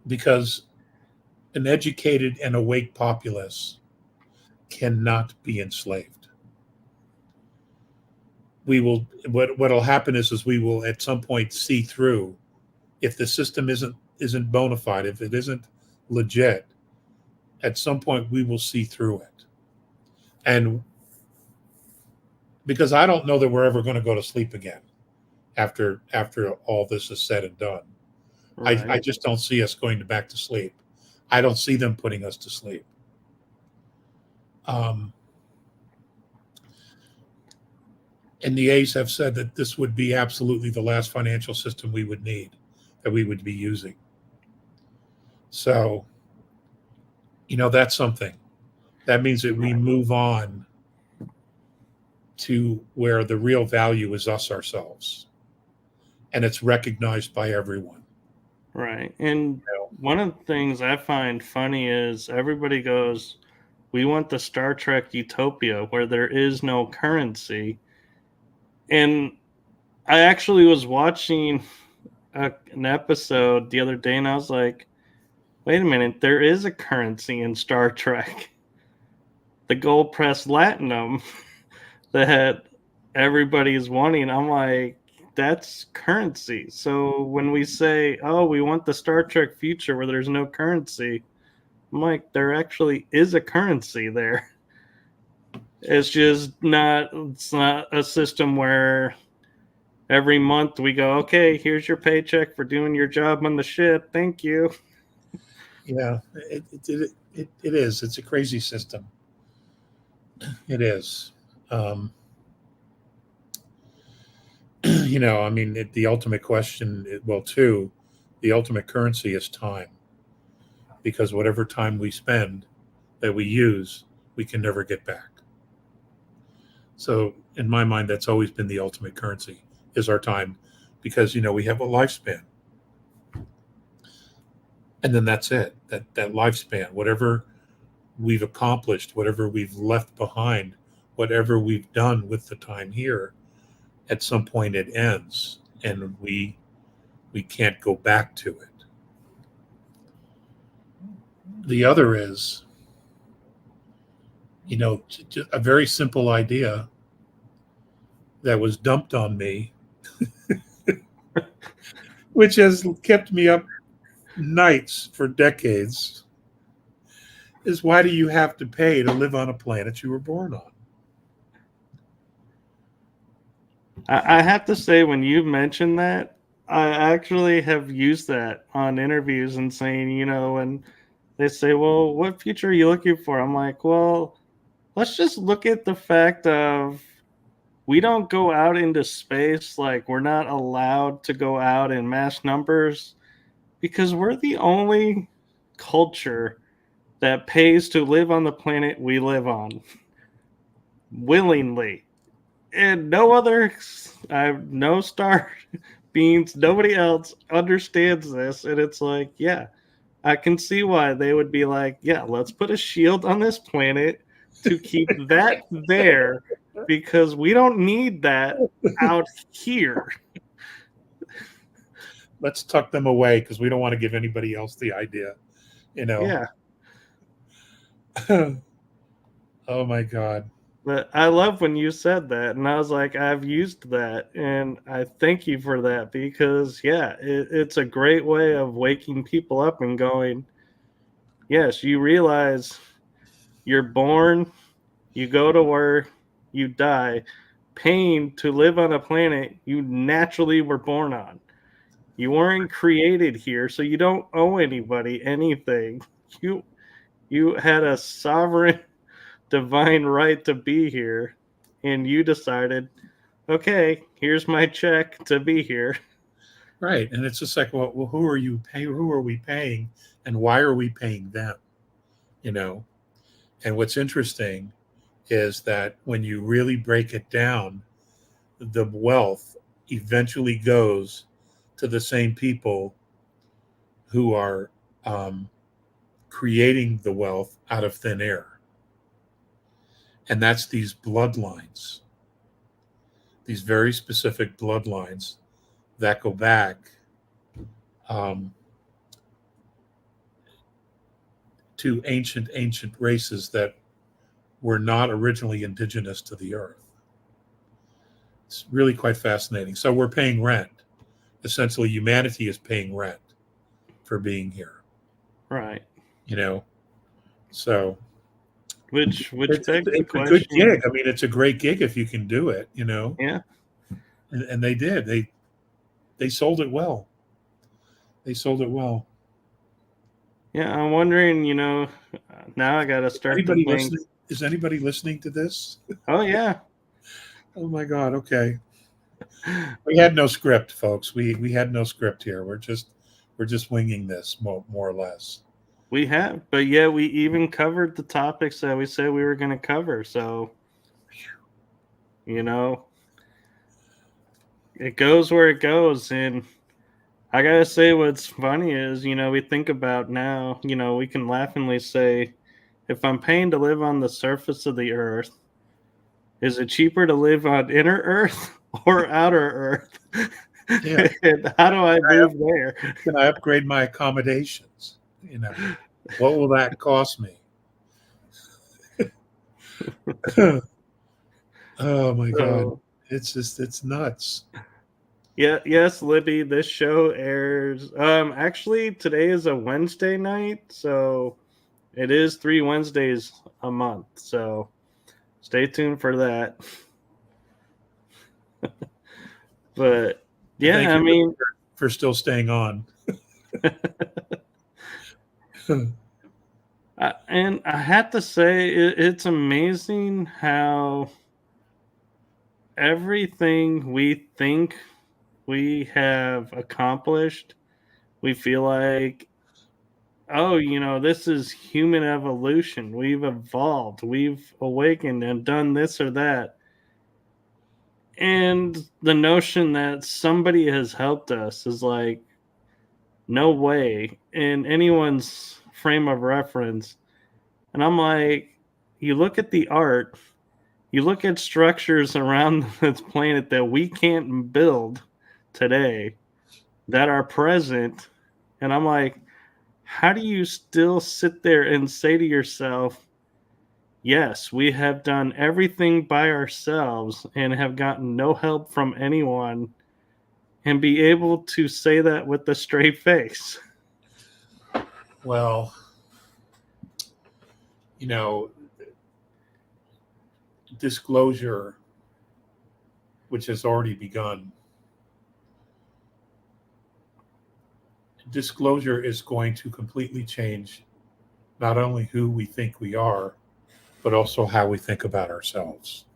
because an educated and awake populace cannot be enslaved. We will what'll happen is we will at some point see through, if the system isn't bona fide, if it isn't legit, at some point we will see through it. And because I don't know that we're ever going to go to sleep again after all this is said and done. I Right. just don't see us going back to sleep. I don't see them putting us to sleep. Um, and the A's have said that this would be absolutely the last financial system we would need, that we would be using. So, that's something. That means that we move on to where the real value is us ourselves, and it's recognized by everyone. Right. And one of the things I find funny is everybody goes, we want the Star Trek utopia where there is no currency. And I actually was watching an episode the other day and I was like, wait a minute, there is a currency in Star Trek. The gold press latinum that everybody is wanting. I'm like, that's currency. So when we say, oh, we want the Star Trek future where there's no currency, I'm like, there actually is a currency there. It's not a system where every month we go, okay, here's your paycheck for doing your job on the ship. Thank you. Yeah, it is. It's a crazy system. It is. Um, I mean, the ultimate question, the ultimate currency is time, because whatever time we spend that we use, we can never get back. So, in my mind, that's always been the ultimate currency, is our time, because we have a lifespan, and then that's it. That lifespan, whatever we've accomplished, whatever we've left behind, whatever we've done with the time here, at some point it ends, and we can't go back to it. The other is, a very simple idea that was dumped on me, which has kept me up nights for decades, is, why do you have to pay to live on a planet you were born on? I have to say, when you mentioned that, I actually have used that on interviews and saying, and they say, well, what future are you looking for? I'm like, well, let's just look at the fact of we don't go out into space. Like, we're not allowed to go out in mass numbers because we're the only culture that pays to live on the planet we live on willingly. And no other, no star beings, nobody else understands this. And it's like, yeah, I can see why they would be like, yeah, let's put a shield on this planet to keep that there because we don't need that out here. Let's tuck them away because we don't want to give anybody else the idea. Yeah. Oh my God. But I love when you said that. And I was like, I've used that. And I thank you for that because, yeah, it's a great way of waking people up and going, yes, you realize you're born, you go to work, you die, paying to live on a planet you naturally were born on. You weren't created here, so you don't owe anybody anything. You you had a sovereign divine right to be here, and you decided, okay, here's my check to be here. Right. And it's just like, well, who are you paying? Who are we paying? And why are we paying them? You know? And what's interesting is that when you really break it down, the wealth eventually goes to the same people who are um, creating the wealth out of thin air. And that's these bloodlines, these very specific bloodlines that go back um, to ancient races that were not originally indigenous to the earth. It's really quite fascinating. So we're paying rent. Essentially, humanity is paying rent for being here. Right. You know, so Which it's begs the a good question. gig. I mean, it's a great gig if you can do it. You know, Yeah. and they did. They sold it well. They sold it well. Yeah, I'm wondering, now I got to start to Anybody think, listening? Is anybody listening to this? oh yeah. Oh my God. Okay. We had no script, folks. We had no script here. We're just winging this more or less. We have, but yeah, we even covered the topics that we said we were going to cover. So, you know, it goes where it goes. And I got to say, what's funny is, we think about now, we can laughingly say, if I'm paying to live on the surface of the earth, is it cheaper to live on inner earth or outer earth? Yeah. And how do I move there? Can I upgrade my accommodations? You know, what will that cost me? Oh my God. So, It's nuts. yeah, yes, Libby, this show airs. Actually, today is a Wednesday night, so it is 3 Wednesdays a month. So stay tuned for that. But Thank yeah, I you mean, for still staying on. and I have to say, it's amazing how everything we think we have accomplished, we feel like, oh, this is human evolution. We've evolved, we've awakened and done this or that. And the notion that somebody has helped us is like, no way in anyone's frame of reference. And I'm like, you look at the art, you look at structures around this planet that we can't build today that are present. And I'm like, how do you still sit there and say to yourself, yes, we have done everything by ourselves and have gotten no help from anyone, and be able to say that with a straight face? Well, you know, disclosure, which has already begun, disclosure is going to completely change not only who we think we are, but also how we think about ourselves.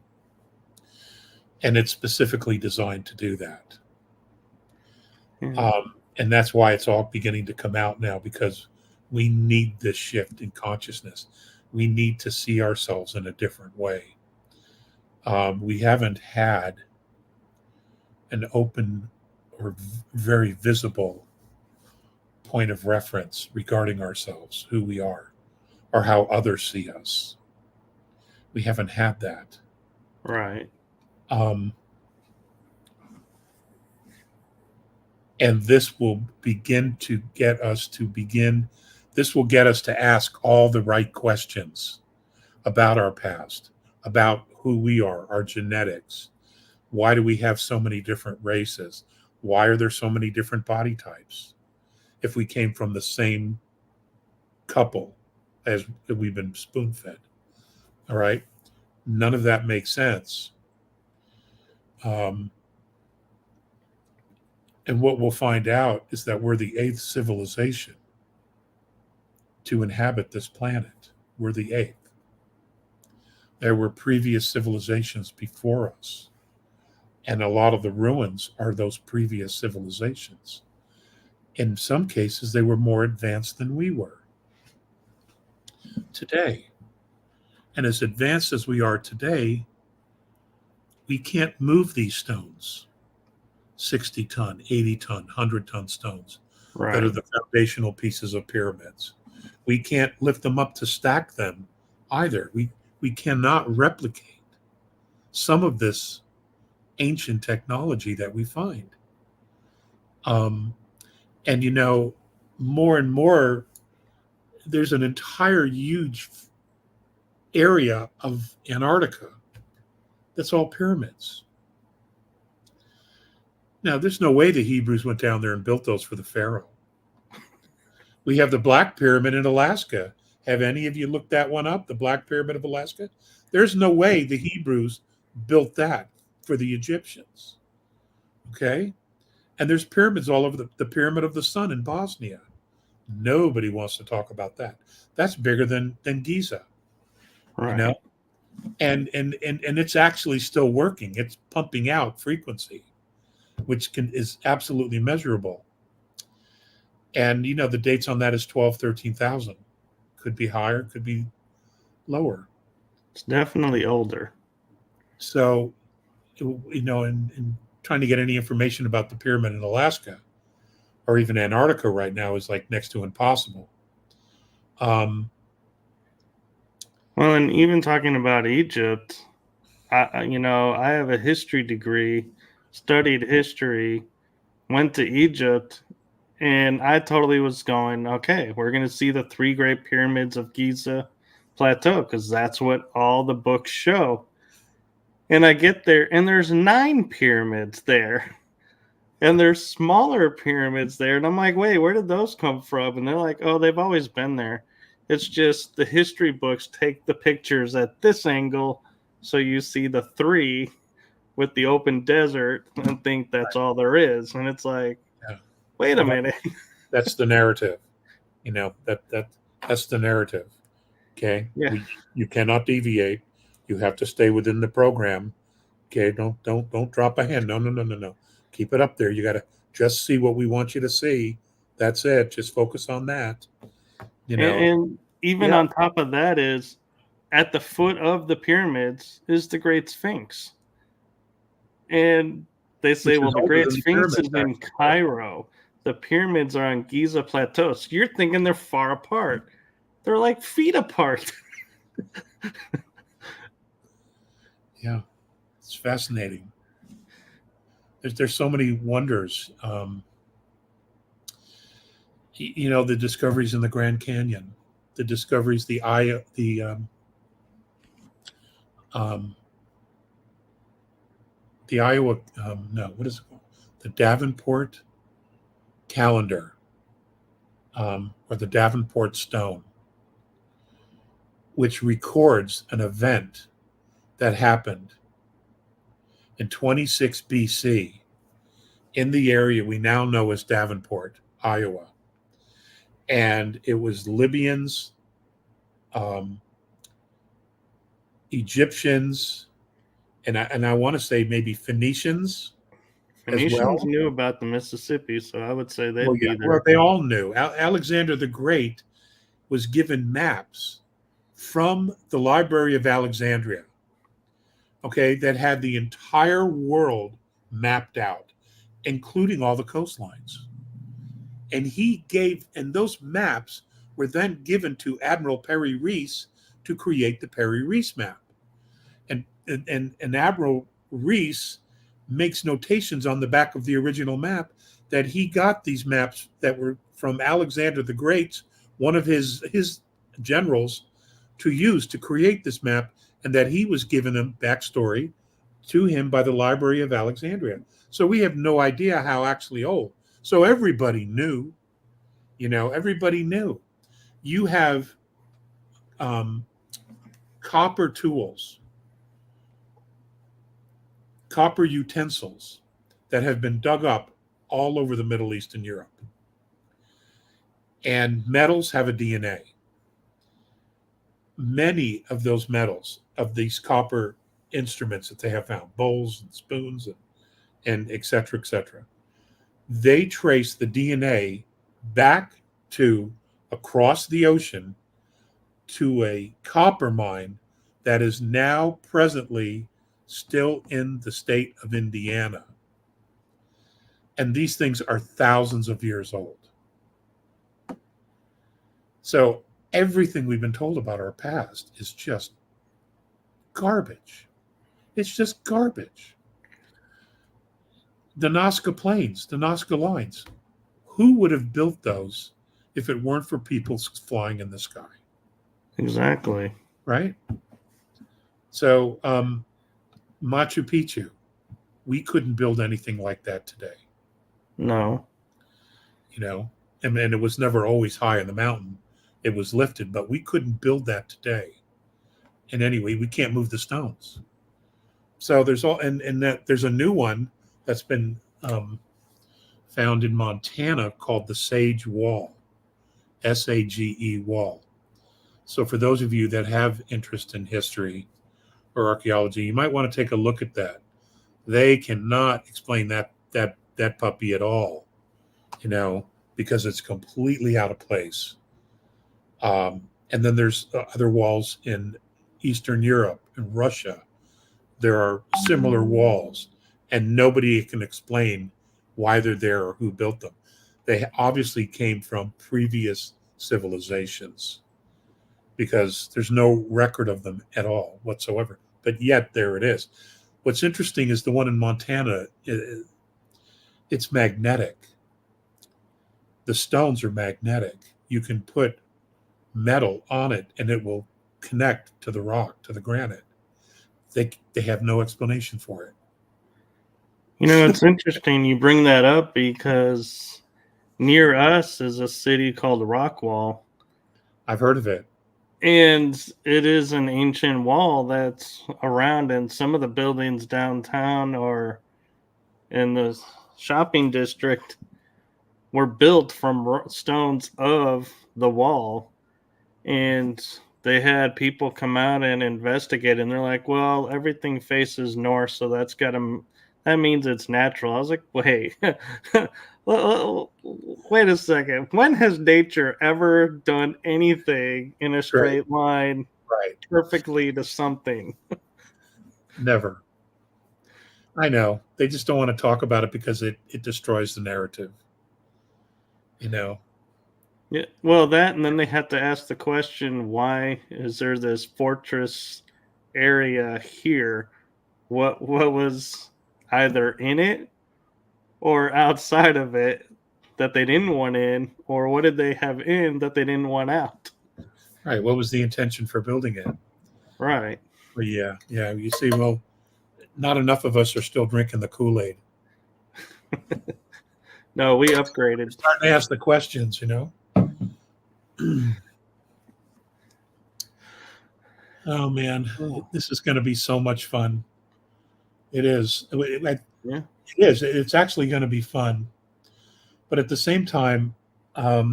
And it's specifically designed to do that. Yeah. And that's why it's all beginning to come out now, because we need this shift in consciousness. We need to see ourselves in a different way. We haven't had an open or very visible point of reference regarding ourselves, who we are, or how others see us. We haven't had that. Right. Um, and this will begin to get us to begin, this will get us to ask all the right questions about our past, about who we are, our genetics. Why do we have so many different races? Why are there so many different body types? If we came from the same couple as we've been spoon fed, all right? None of that makes sense. Um, and what we'll find out is that we're the eighth civilization to inhabit this planet. We're the eighth. There were previous civilizations before us, And a lot of the ruins are those previous civilizations. In some cases, they were more advanced than we were today. And as advanced as we are today, we can't move these stones, 60-ton, 80-ton, 100-ton stones that are Right. the foundational pieces of pyramids. We can't lift them up to stack them either. We cannot replicate some of this ancient technology that we find. Um, and more and more, there's an entire huge area of Antarctica that's all pyramids. Now, there's no way the Hebrews went down there and built those for the Pharaoh. We have the Black Pyramid in Alaska. Have any of you looked that one up? The Black Pyramid of Alaska? There's no way the Hebrews built that for the Egyptians. Okay? And there's pyramids all over the Pyramid of the Sun in Bosnia. Nobody wants to talk about that. That's bigger than Giza, you know? Right. And it's actually still working. It's pumping out frequency, which is absolutely measurable. And the dates on that is 12, 13,000. Could be higher, could be lower. It's definitely older. So, in trying to get any information about the pyramid in Alaska or even Antarctica right now is like next to impossible. Well, and even talking about Egypt, I have a history degree, studied history, went to Egypt, and I totally was going, okay, we're going to see the three great pyramids of Giza Plateau because that's what all the books show. And I get there, and there's 9 pyramids there, and there's smaller pyramids there. And I'm like, wait, where did those come from? And they're like, oh, they've always been there. It's just the history books take the pictures at this angle. So you see the 3 with the open desert and think that's all there is. And it's like, Yeah. wait a minute. That's the narrative. That's the narrative. Okay. Yeah. You cannot deviate. You have to stay within the program. Okay. Don't drop a hand. No. Keep it up there. You got to just see what we want you to see. That's it. Just focus on that. And even Yeah. on top of that is at the foot of the pyramids is the Great Sphinx. And they say, Which well, is the older Great than the Sphinx is pyramids, in actually. Cairo. The pyramids are on Giza Plateau. So you're thinking they're far apart. They're like feet apart. Yeah. It's fascinating. There's so many wonders. The discoveries in the Grand Canyon, the discoveries, the eye, the Iowa, no, what is it called? The Davenport calendar, or the Davenport stone, which records an event that happened in 26 BC in the area we now know as Davenport, Iowa. And it was Libyans, Egyptians, and I want to say maybe Phoenicians as Phoenicians well. knew about the Mississippi, so I would say Well, they'd yeah, be well, there. they all knew. Alexander the Great was given maps from the Library of Alexandria, okay, that had the entire world mapped out, including all the coastlines. And those maps were then given to Admiral Perry Reese to create the Perry Reese map. And Admiral Reese makes notations on the back of the original map that he got these maps that were from Alexander the Great, one of his generals, to use to create this map, and that he was given a backstory to him by the Library of Alexandria. So we have no idea how actually old. So everybody knew, everybody knew. You have copper tools, copper utensils that have been dug up all over the Middle East and Europe. And metals have a DNA. Many of those metals, of these copper instruments that they have found, bowls and spoons and and et cetera, et cetera. They trace the DNA back to across the ocean to a copper mine that is now presently still in the state of Indiana. And these things are thousands of years old. So everything we've been told about our past is just garbage. It's just garbage. The Nazca Plains, the Nazca Lines, who would have built those if it weren't for people flying in the sky? Exactly. Right? So Machu Picchu, we couldn't build anything like that today. No. You know, and it was never always high in the mountain. It was lifted, but we couldn't build that today. And anyway, we can't move the stones. So there's all, and that there's a new one that's been found in Montana called the Sage Wall, SAGE Wall. So for those of you that have interest in history or archaeology, you might want to take a look at that. They cannot explain that puppy at all, you know, because it's completely out of place. And then there's other walls in Eastern Europe and Russia. There are similar walls, and nobody can explain why they're there or who built them. They obviously came from previous civilizations because there's no record of them at all whatsoever. But yet there it is. What's interesting is the one in Montana, it's magnetic. The stones are magnetic. You can put metal on it and it will connect to the rock, to the granite. They have no explanation for it. You know, it's interesting you bring that up because near us is a city called Rockwall. I've heard of it. And it is an ancient wall that's around, and some of the buildings downtown or in the shopping district were built from stones of the wall. And they had people come out and investigate, and they're like, well, everything faces north, so that means it's natural. I was like, wait, wait a second. When has nature ever done anything in a straight line perfectly to something? Never. I know. They just don't want to talk about it because it destroys the narrative. You know? Yeah, well, that, and then they have to ask the question, why is there this fortress area here? What was either in it or outside of it that they didn't want in, or what did they have in that they didn't want out? Right. What was the intention for building it? Right. Well, yeah. You see, well, not enough of us are still drinking the Kool-Aid. No, we upgraded. Starting to ask the questions, you know. Oh man, this is going to be so much fun. It is. Yeah. It is. It's actually going to be fun, but at the same time, a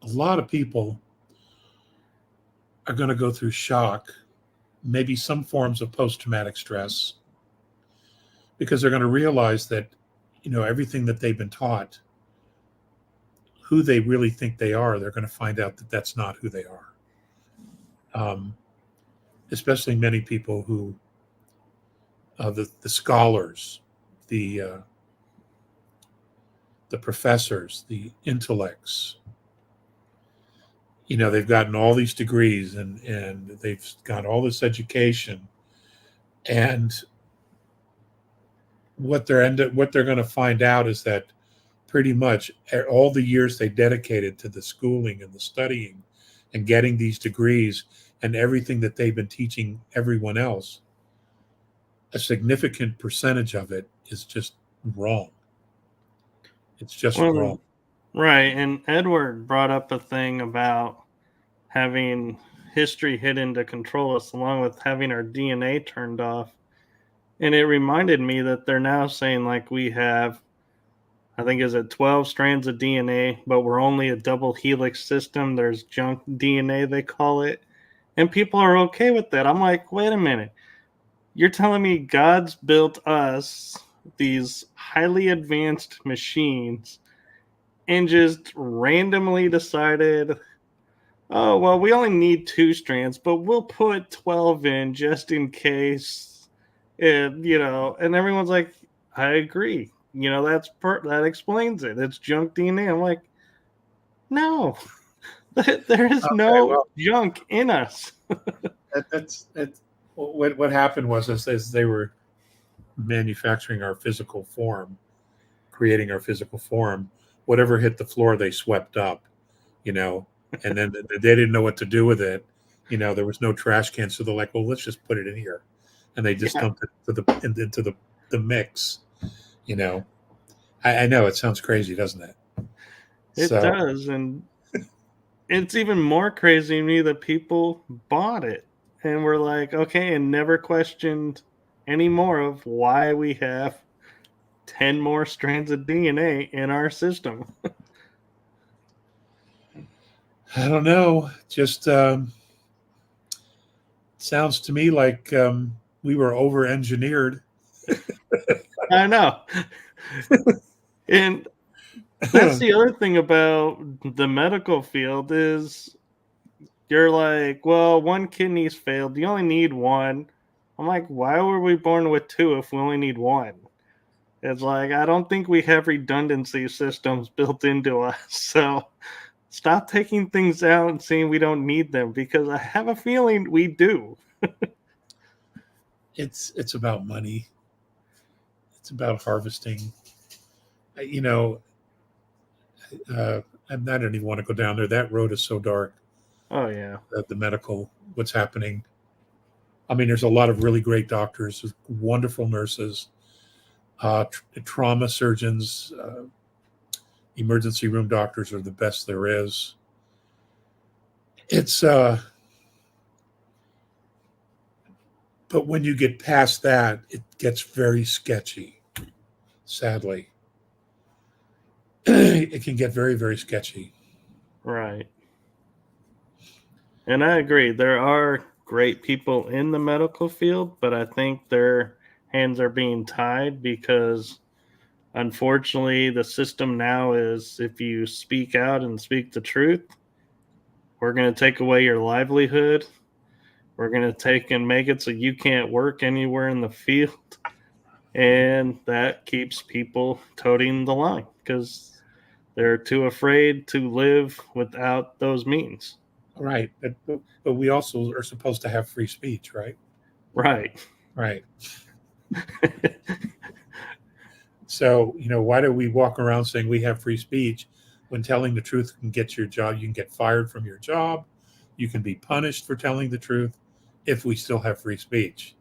lot of people are going to go through shock, maybe some forms of post-traumatic stress, because they're going to realize that, you know, everything that they've been taught, who they really think they are, they're going to find out that that's not who they are. Especially many people who, the scholars, the professors, the intellects, you know, they've gotten all these degrees and they've got all this education, and what they're going to find out is that pretty much all the years they dedicated to the schooling and the studying and getting these degrees and everything that they've been teaching everyone else, a significant percentage of it is just wrong. It's just wrong. Right. And Edward brought up a thing about having history hidden to control us, along with having our DNA turned off. And it reminded me that they're now saying, like, we have, I think, is it 12 strands of DNA, but we're only a double helix system. There's junk DNA, they call it. And people are okay with that. I'm like, wait a minute. You're telling me God's built us these highly advanced machines and just randomly decided, oh, well, we only need 2 strands, but we'll put 12 in just in case. And everyone's like, I agree. That explains it. It's junk DNA. I'm like, no, there is Okay, no well, junk in us. that's what happened was as they were manufacturing our physical form, creating our physical form, whatever hit the floor, they swept up, you know, and then they didn't know what to do with it. There was no trash can, so they're like, well, let's just put it in here, and they just Yeah, dumped it into the mix. You know, I know it sounds crazy, doesn't it? it So does. And it's even more crazy to me that people bought it and were like, okay, and never questioned any more of why we have 10 more strands of DNA in our system. I don't know. Just sounds to me like we were over engineered. I know. And that's the other thing about the medical field is you're like, well, one kidney's failed. You only need one. I'm like, why were we born with two if we only need one? It's like, I don't think we have redundancy systems built into us. So stop taking things out and saying we don't need them because I have a feeling we do. It's about money. It's about harvesting. You know, I don't even want to go down there. That road is so dark. Oh, yeah. The medical, what's happening. I mean, there's a lot of really great doctors, wonderful nurses, trauma surgeons, emergency room doctors are the best there is. It's but when you get past that, it gets very sketchy. Sadly, it can get very, very sketchy. Right. And I agree. There are great people in the medical field, but I think their hands are being tied because unfortunately the system now is if you speak out and speak the truth, we're going to take away your livelihood. We're going to take and make it so you can't work anywhere in the field. And that keeps people toting the line because they're too afraid to live without those means. Right, but we also are supposed to have free speech, right? Right. Right. So, why do we walk around saying we have free speech when telling the truth can get your job? You can get fired from your job. You can be punished for telling the truth if we still have free speech.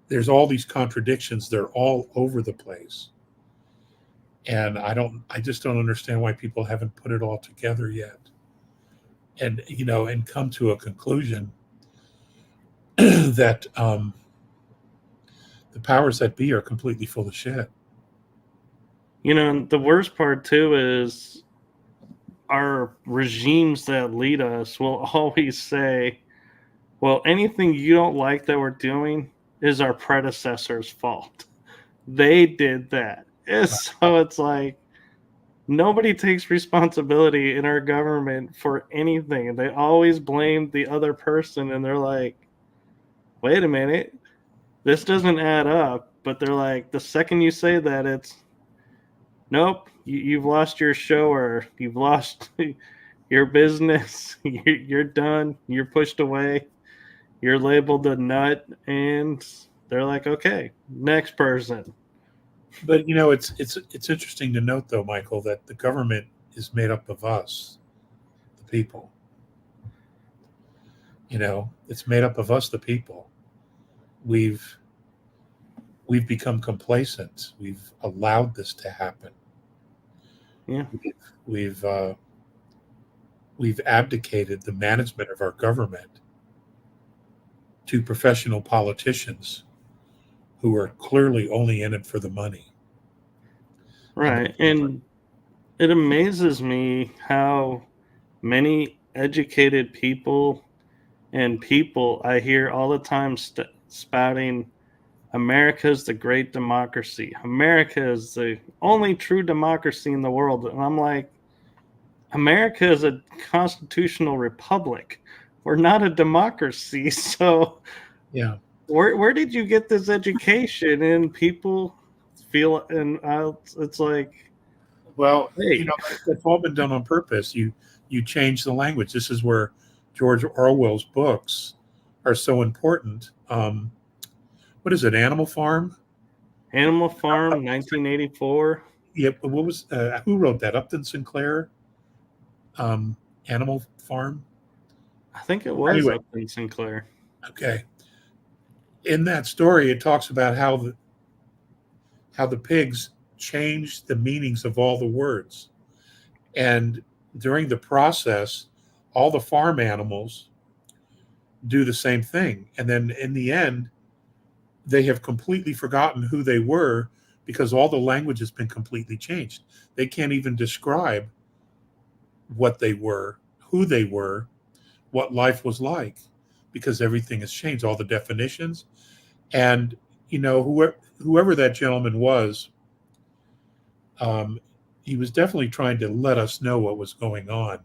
There's all these contradictions. They're all over the place. And I just don't understand why people haven't put it all together yet. And come to a conclusion that the powers that be are completely full of shit. The worst part too is our regimes that lead us will always say, well, anything you don't like that we're doing is our predecessor's fault. They did that. So it's like nobody takes responsibility in our government for anything. They always blame the other person and they're like, wait a minute, this doesn't add up. But they're like, the second you say that, it's nope, you've lost your show or you've lost your business. You're done. You're pushed away. You're labeled a nut. And they're like, okay, next person. But it's interesting to note, though, Michael, that the government is made up of us, the people. It's made up of us, the people. We've become complacent. We've allowed this to happen. Yeah. We've we've abdicated the management of our government to professional politicians who are clearly only in it for the money. Right. And it amazes me how many educated people and people I hear all the time spouting, America is the great democracy. America is the only true democracy in the world. And I'm like, America is a constitutional republic. We're not a democracy. So Yeah. where did you get this education? And people feel, and it's like, Well, hey, that's all been done on purpose. You change the language. This is where George Orwell's books are so important. What is it? Animal Farm? Animal Farm, 1984. Yep. What was who wrote that? Upton Sinclair. Um, Animal Farm. I think it was Anyway, Upton Sinclair. okay. In that story, it talks about how the pigs changed the meanings of all the words, and during the process, all the farm animals do the same thing, and then in the end, they have completely forgotten who they were because all the language has been completely changed. They can't even describe what they were, who they were, what life was like, because everything has changed, all the definitions. And whoever that gentleman was, um, he was definitely trying to let us know what was going on.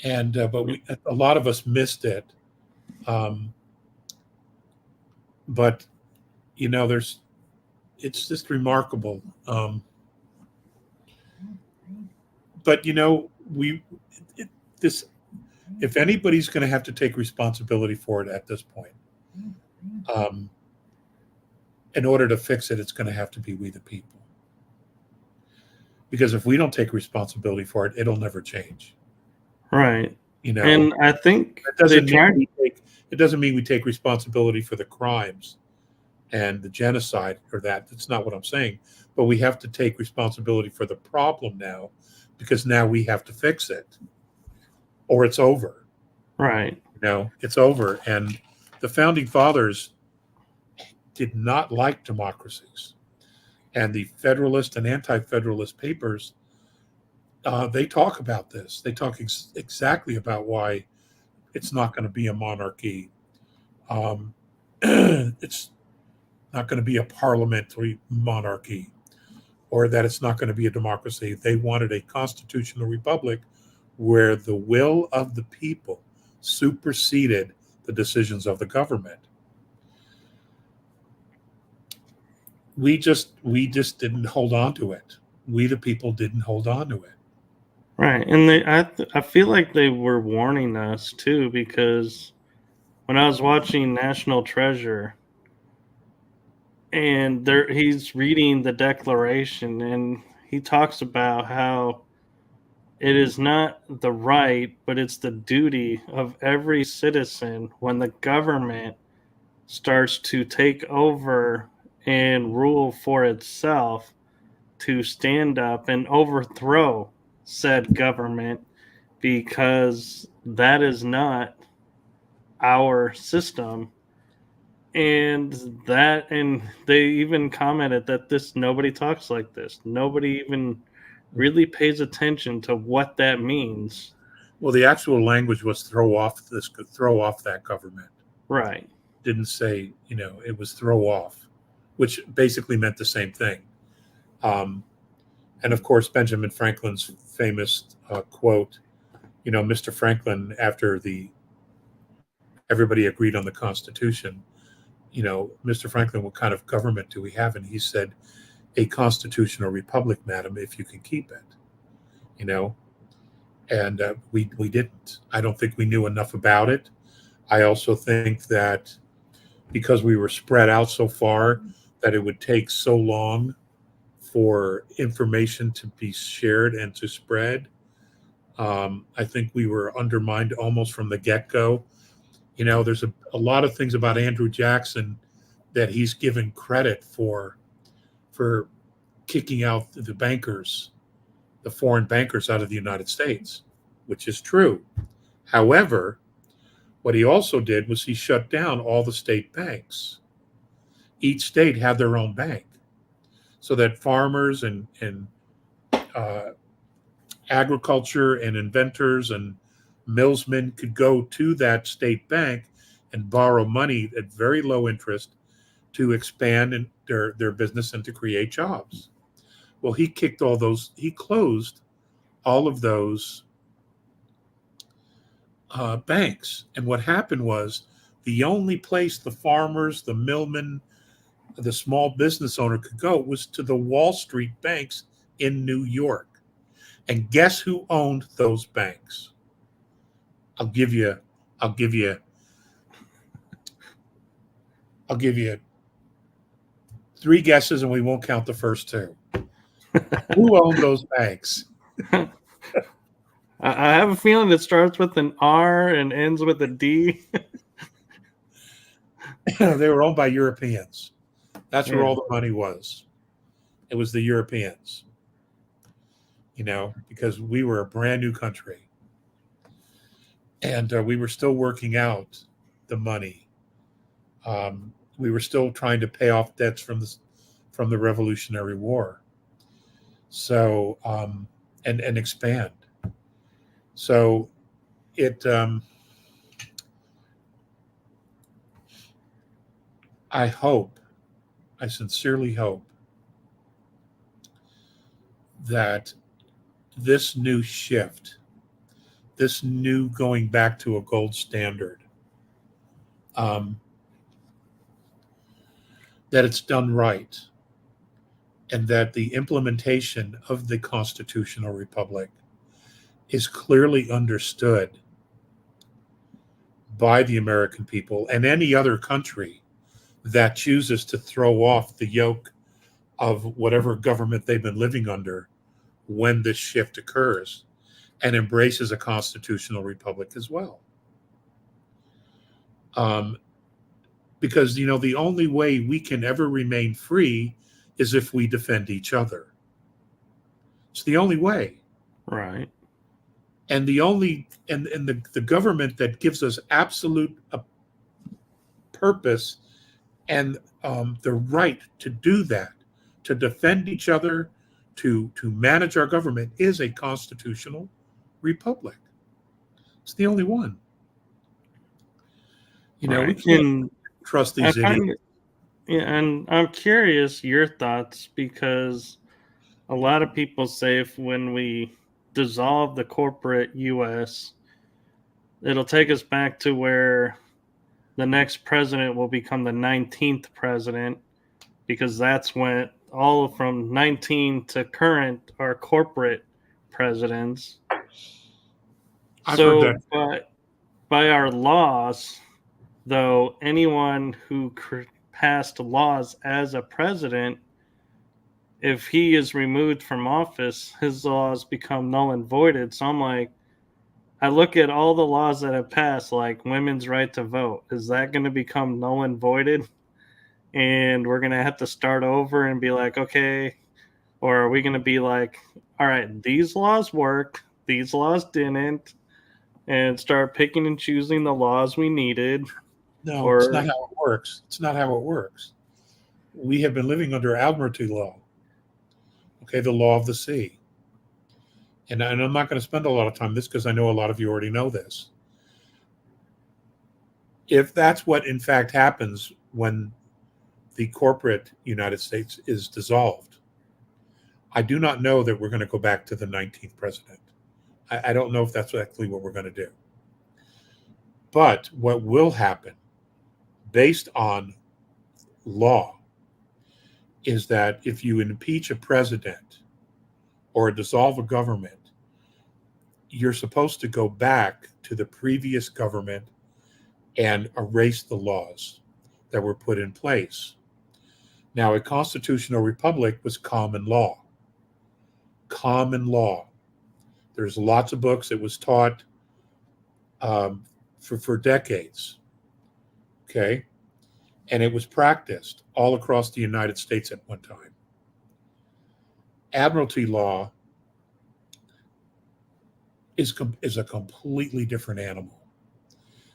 And but a lot of us missed it. Um, but there's it's just remarkable. But we it, this if anybody's going to have to take responsibility for it at this point, um, in order to fix it, it's going to have to be we the people. Because if we don't take responsibility for it, it'll never change. Right. You know, And I think it they doesn't tried. mean it doesn't mean we take responsibility for the crimes and the genocide or that. That's not what I'm saying. But we have to take responsibility for the problem now, because now we have to fix it, or it's over. Right. It's over. And the founding fathers did not like democracies, and the Federalist and Anti-Federalist papers, they talk about this. They talk exactly about why it's not going to be a monarchy. It's not going to be a parliamentary monarchy, or that it's not going to be a democracy. They wanted a constitutional republic where the will of the people superseded the decisions of the government. We just didn't hold on to it. We the people didn't hold on to it. Right. And I feel like they were warning us too, because when I was watching National Treasure, and there he's reading the Declaration, and he talks about how it is not the right, but it's the duty of every citizen when the government starts to take over and rule for itself, to stand up and overthrow said government, because that is not our system. And they even commented that this nobody talks like this, nobody even really pays attention to what that means. Well, the actual language was throw off that government. Right. Didn't say, it was throw off, which basically meant the same thing. Um, and of course, Benjamin Franklin's famous quote, Mr. Franklin, after everybody agreed on the Constitution, Mr. Franklin, what kind of government do we have? And he said, a constitutional republic, madam, if you can keep it. And we didn't. I don't think we knew enough about it. I also think that because we were spread out so far, that it would take so long for information to be shared and to spread. I think we were undermined almost from the get-go. There's a lot of things about Andrew Jackson that he's given credit for kicking out the bankers, the foreign bankers out of the United States, which is true. However, what he also did was he shut down all the state banks. Each state had their own bank, so that farmers and uh, agriculture and inventors and millsmen could go to that state bank and borrow money at very low interest to expand their business and to create jobs. Well, he closed all of those banks. And what happened was the only place the farmers, the millmen, the small business owner could go was to the Wall Street banks in New York. And guess who owned those banks? I'll give you three guesses, and we won't count the first two. Who owned those banks? I have a feeling it starts with an R and ends with a D. They were owned by Europeans. That's where all the money was. It was the Europeans, because we were a brand new country. And we were still working out the money. We were still trying to pay off debts from the Revolutionary War. So, and expand. So I sincerely hope that this new shift, this new going back to a gold standard, that it's done right, and that the implementation of the constitutional republic is clearly understood by the American people and any other country that chooses to throw off the yoke of whatever government they've been living under when this shift occurs and embraces a constitutional republic as well. Because, the only way we can ever remain free is if we defend each other. It's the only way. Right. And the government that gives us absolute purpose and the right to do that, to defend each other, to manage our government, is a constitutional republic. It's the only one. Right. We can't trust these idiots. And I'm curious your thoughts, because a lot of people say when we dissolve the corporate U.S., it'll take us back to where the next president will become the 19th president, because that's when all from 19 to current are corporate presidents. I've heard that. But by our laws, though, anyone who passed laws as a president, if he is removed from office, his laws become null and voided. So I look at all the laws that have passed, like women's right to vote. Is that going to become null and voided? And we're going to have to start over and be like, okay, or are we going to be like, all right, these laws worked, these laws didn't, and start picking and choosing the laws we needed? No, it's not how it works. It's not how it works. We have been living under Admiralty law. Okay, the law of the sea. And I'm not going to spend a lot of time on this because I know a lot of you already know this. If that's what in fact happens when the corporate United States is dissolved, I do not know that we're going to go back to the 19th president. I don't know if that's actually what we're going to do. But what will happen, based on law, is that if you impeach a president or dissolve a government, you're supposed to go back to the previous government and erase the laws that were put in place. Now, a constitutional republic was common law. Common law. There's lots of books. It was taught for decades. Okay? And it was practiced all across the United States at one time. Admiralty law is a completely different animal.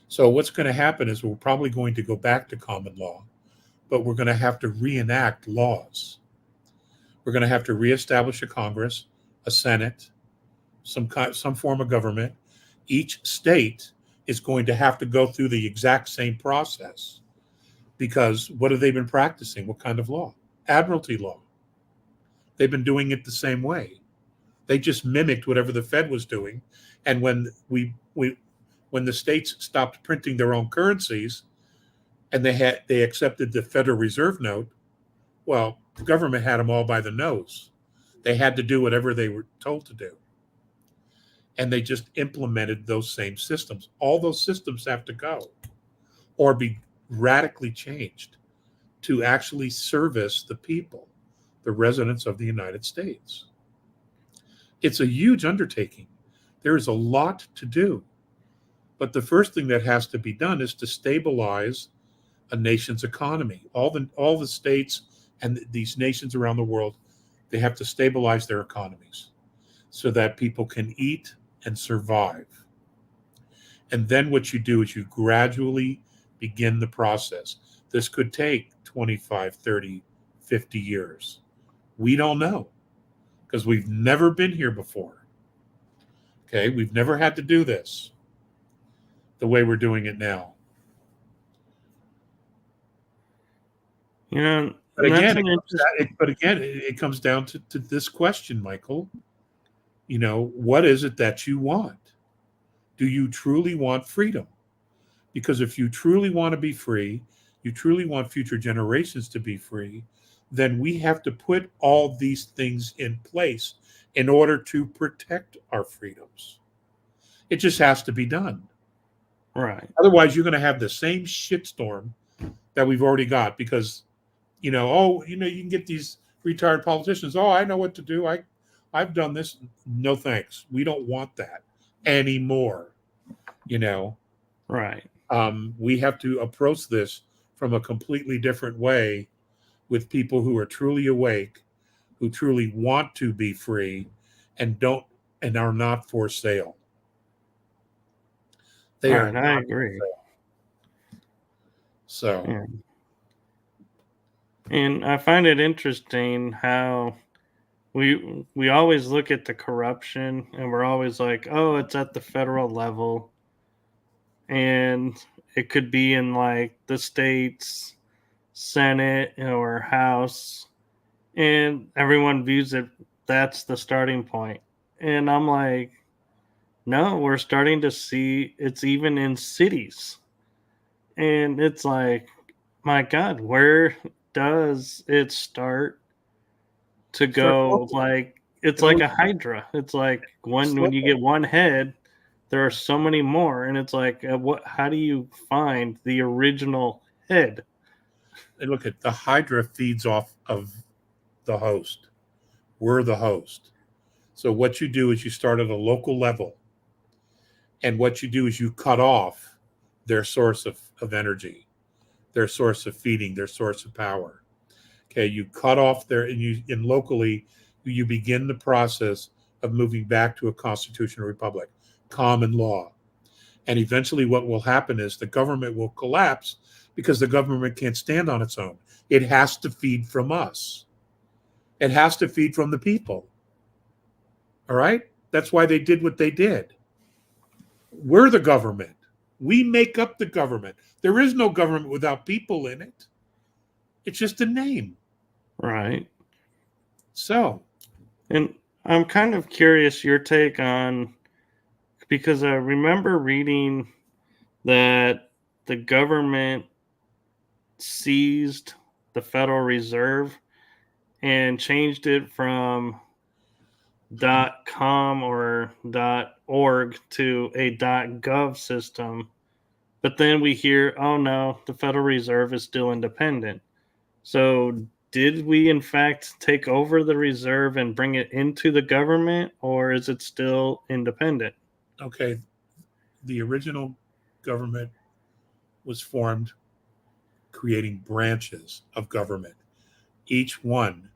So what's going to happen is we're probably going to go back to common law, but we're going to have to reenact laws. We're going to have to reestablish a Congress, a Senate, some form of government. Each state is going to have to go through the exact same process, because what have they been practicing? What kind of law? Admiralty law. They've been doing it the same way. They just mimicked whatever the Fed was doing. And when when the states stopped printing their own currencies and they accepted the Federal Reserve note, well, the government had them all by the nose. They had to do whatever they were told to do. And they just implemented those same systems. All those systems have to go or be radically changed to actually service the people, the residents of the United States. It's a huge undertaking. There is a lot to do. But the first thing that has to be done is to stabilize a nation's economy. All the states and these nations around the world, they have to stabilize their economies so that people can eat and survive. And then what you do is you gradually begin the process. This could take 25, 30, 50 years. We don't know because we've never been here before. Okay, we've never had to do this the way we're doing it now. Yeah, But again, it comes down to this question, Michael. What is it that you want? Do you truly want freedom? Because if you truly want to be free, you truly want future generations to be free, then we have to put all these things in place in order to protect our freedoms. It just has to be done. right. Otherwise, you're going to have the same shitstorm that we've already got because, you can get these retired politicians. Oh, I know what to do. I've done this. No, thanks. We don't want that anymore. Right. We have to approach this from a completely different way with people who are truly awake, who truly want to be free and are not for sale. They are Right, not I agree. So, Yeah. And I find it interesting how we always look at the corruption and we're always like, oh, it's at the federal level, and it could be in like the states senate or house, and everyone views it that's the starting point. And I'm like, no, we're starting to see it's even in cities. And it's like, my god, where does it start to start go? local. Like, it's It'll like a hydra. It's like it's when you local. get one head, there are so many more, and it's like, how do you find the original head? And look at the Hydra feeds off of the host. We're the host. So what you do is you start at a local level. And what you do is you cut off their source of energy, their source of feeding, their source of power. Okay, you cut off and locally you begin the process of moving back to a constitutional republic, common law. And eventually what will happen is the government will collapse because the government can't stand on its own. It has to feed from us. It has to feed from the people. All right? That's why they did what they did. We're the government. We make up the government. There is no government without people in it. It's just a name. Right. So, And I'm kind of curious your take on, because I remember reading that the government seized the Federal Reserve and changed it from .com or .org to a .gov system. But then we hear, oh no, the Federal Reserve is still independent. So did we in fact take over the reserve and bring it into the government, or is it still independent? okay, the original government was formed creating branches of government. Each one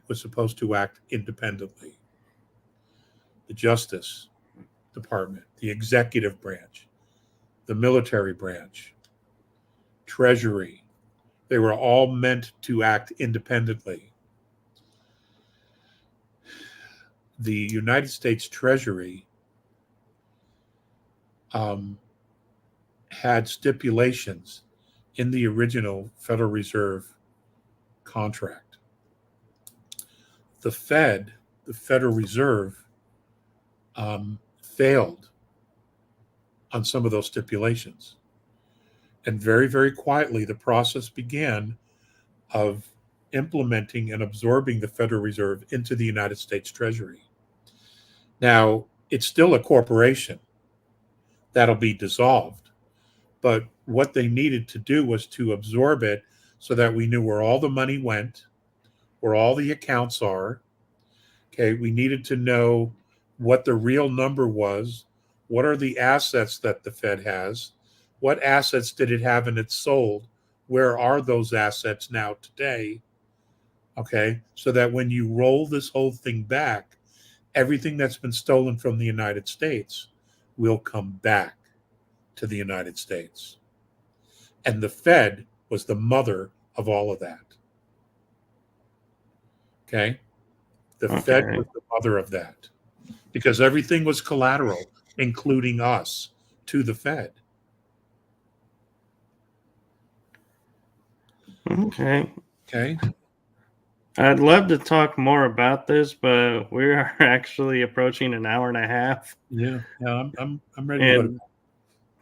was supposed to act independently. The Justice Department, the executive branch, the military branch, Treasury. They were all meant to act independently. The United States Treasury had stipulations in the original Federal Reserve contract. The Federal Reserve, failed on some of those stipulations. And very, very quietly, the process began of implementing and absorbing the Federal Reserve into the United States Treasury. Now, it's still a corporation that'll be dissolved, but what they needed to do was to absorb it so that we knew where all the money went, where all the accounts are. Okay, we needed to know what the real number was. What are the assets that the Fed has? What assets did it have and it's sold? Where are those assets now today? Okay, so that when you roll this whole thing back, everything that's been stolen from the United States will come back to the United States. And the Fed was the mother of all of that. Okay, the Fed was the mother of that because everything was collateral, including us, to the Fed. Okay. Okay. I'd love to talk more about this, but we are actually approaching an hour and a half. Yeah, I'm ready to go to bed.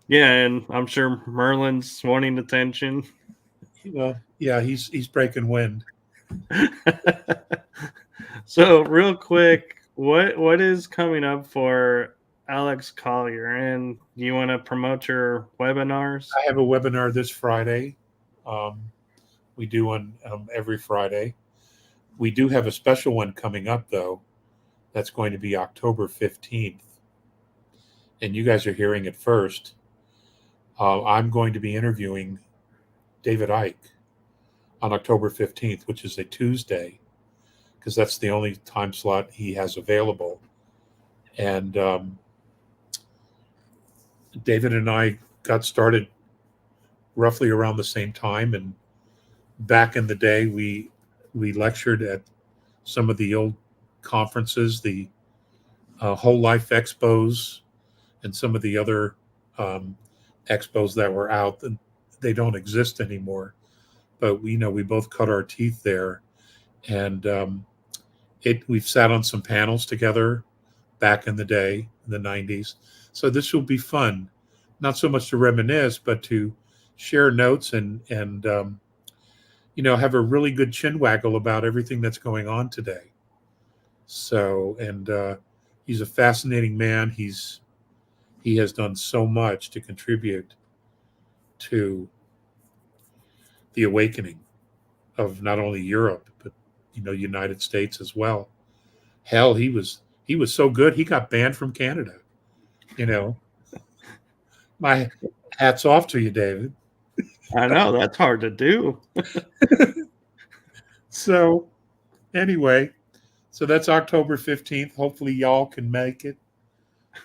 Yeah, and I'm sure Merlin's wanting attention. Well, yeah, he's breaking wind. So, real quick, what is coming up for Alex Collier? And do you want to promote your webinars? I have a webinar this Friday. We do one every Friday. We do have a special one coming up, though. That's going to be October 15th. And you guys are hearing it first. I'm going to be interviewing David Icke on October 15th, which is a Tuesday, because that's the only time slot he has available. And David and I got started roughly around the same time. And back in the day, we lectured at some of the old conferences, the Whole Life Expos, and some of the other expos that were out. They don't exist anymore, but we both cut our teeth there, and we've sat on some panels together back in the day in the 90s. So this will be fun, not so much to reminisce, but to share notes and have a really good chin waggle about everything that's going on today. So, and he's a fascinating man. He has done so much to contribute to the awakening of not only Europe but United States as well. Hell, he was so good he got banned from Canada. My hats off to you, David. I know that's hard to do. So anyway, so that's October 15th. Hopefully y'all can make it.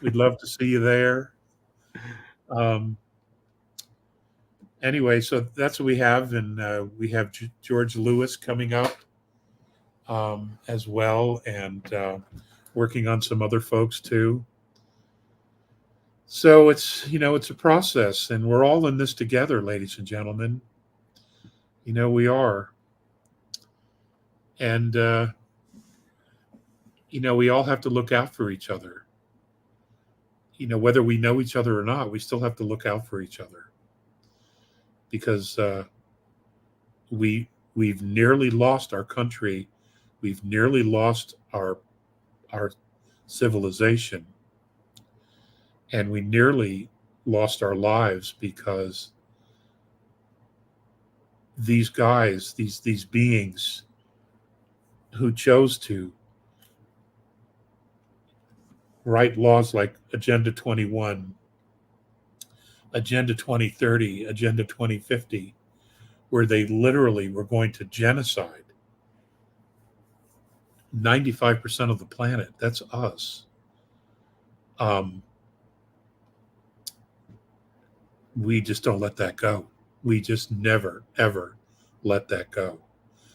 We'd love to see you there. Anyway, so that's what we have, and we have George Lewis coming up as well, and working on some other folks too. So it's a process, and we're all in this together, ladies and gentlemen. We are, and we all have to look out for each other. Whether we know each other or not, we still have to look out for each other. Because we've nearly lost our country, we've nearly lost our civilization, and we nearly lost our lives because these guys, these beings who chose to write laws like Agenda 21, Agenda 2030, Agenda 2050, where they literally were going to genocide 95% of the planet. That's us. We just don't let that go. We just never, ever let that go.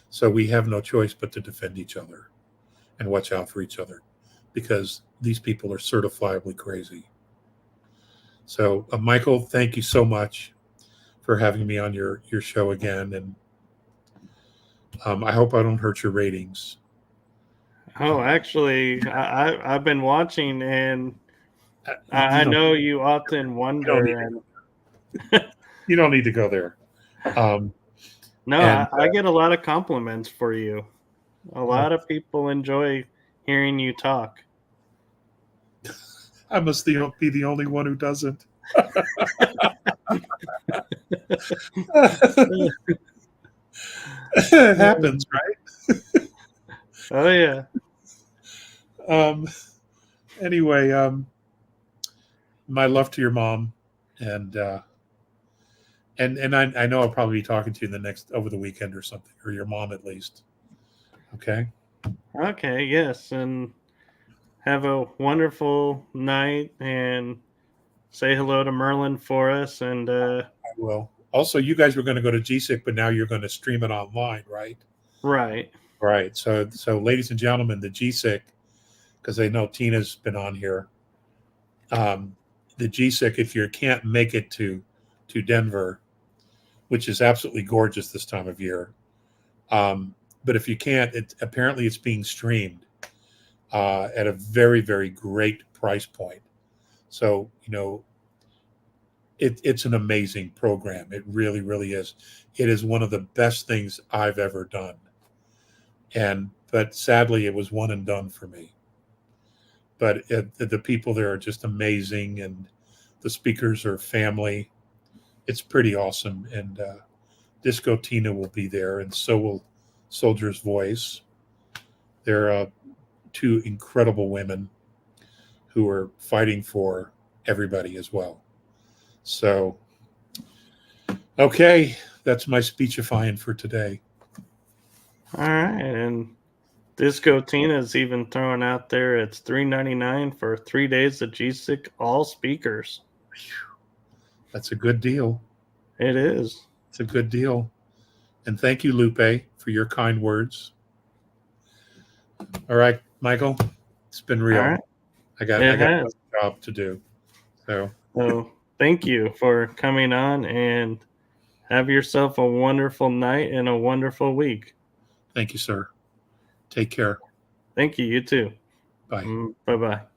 So we have no choice but to defend each other and watch out for each other, because these people are certifiably crazy. So, Michael, thank you so much for having me on your show again, and I hope I don't hurt your ratings. Oh, actually, I've been watching, and You I don't know you often you don't need wonder, to and you don't need to go there. Um, no, and I get a lot of compliments for you. A oh, lot of people enjoy hearing you talk. I must be the only one who doesn't. It happens, Oh yeah. right? Anyway, my love to your mom, and I know I'll probably be talking to you over the weekend or something, or your mom at least. Okay. Okay, yes, and have a wonderful night, and say hello to Merlin for us, and I will. Also, you guys were going to go to GSIC, but now you're going to stream it online, right? right. Right. So, ladies and gentlemen, the GSIC, because I know Tina's been on here. The GSIC, if you can't make it to Denver, which is absolutely gorgeous this time of year, but if you can't, apparently it's being streamed at a very, very great price point. So, it's an amazing program. It really, really is. It is one of the best things I've ever done. But sadly, it was one and done for me. But the people there are just amazing, and the speakers are family. It's pretty awesome. And Disco Tina will be there, and so will Soldier's Voice. They're two incredible women who are fighting for everybody as well. So, okay, that's my speechifying for today. All right, and Disco Tina's even throwing out there it's $3.99 for 3 days of GSIC all speakers. That's a good deal. It is. It's a good deal. And thank you, Lupe, for your kind words. All right, Michael, it's been All real. right. I It got has. a job to do. So So thank you for coming on, and have yourself a wonderful night and a wonderful week. thank you, sir. Take care. Thank you. You too. Bye. Bye bye.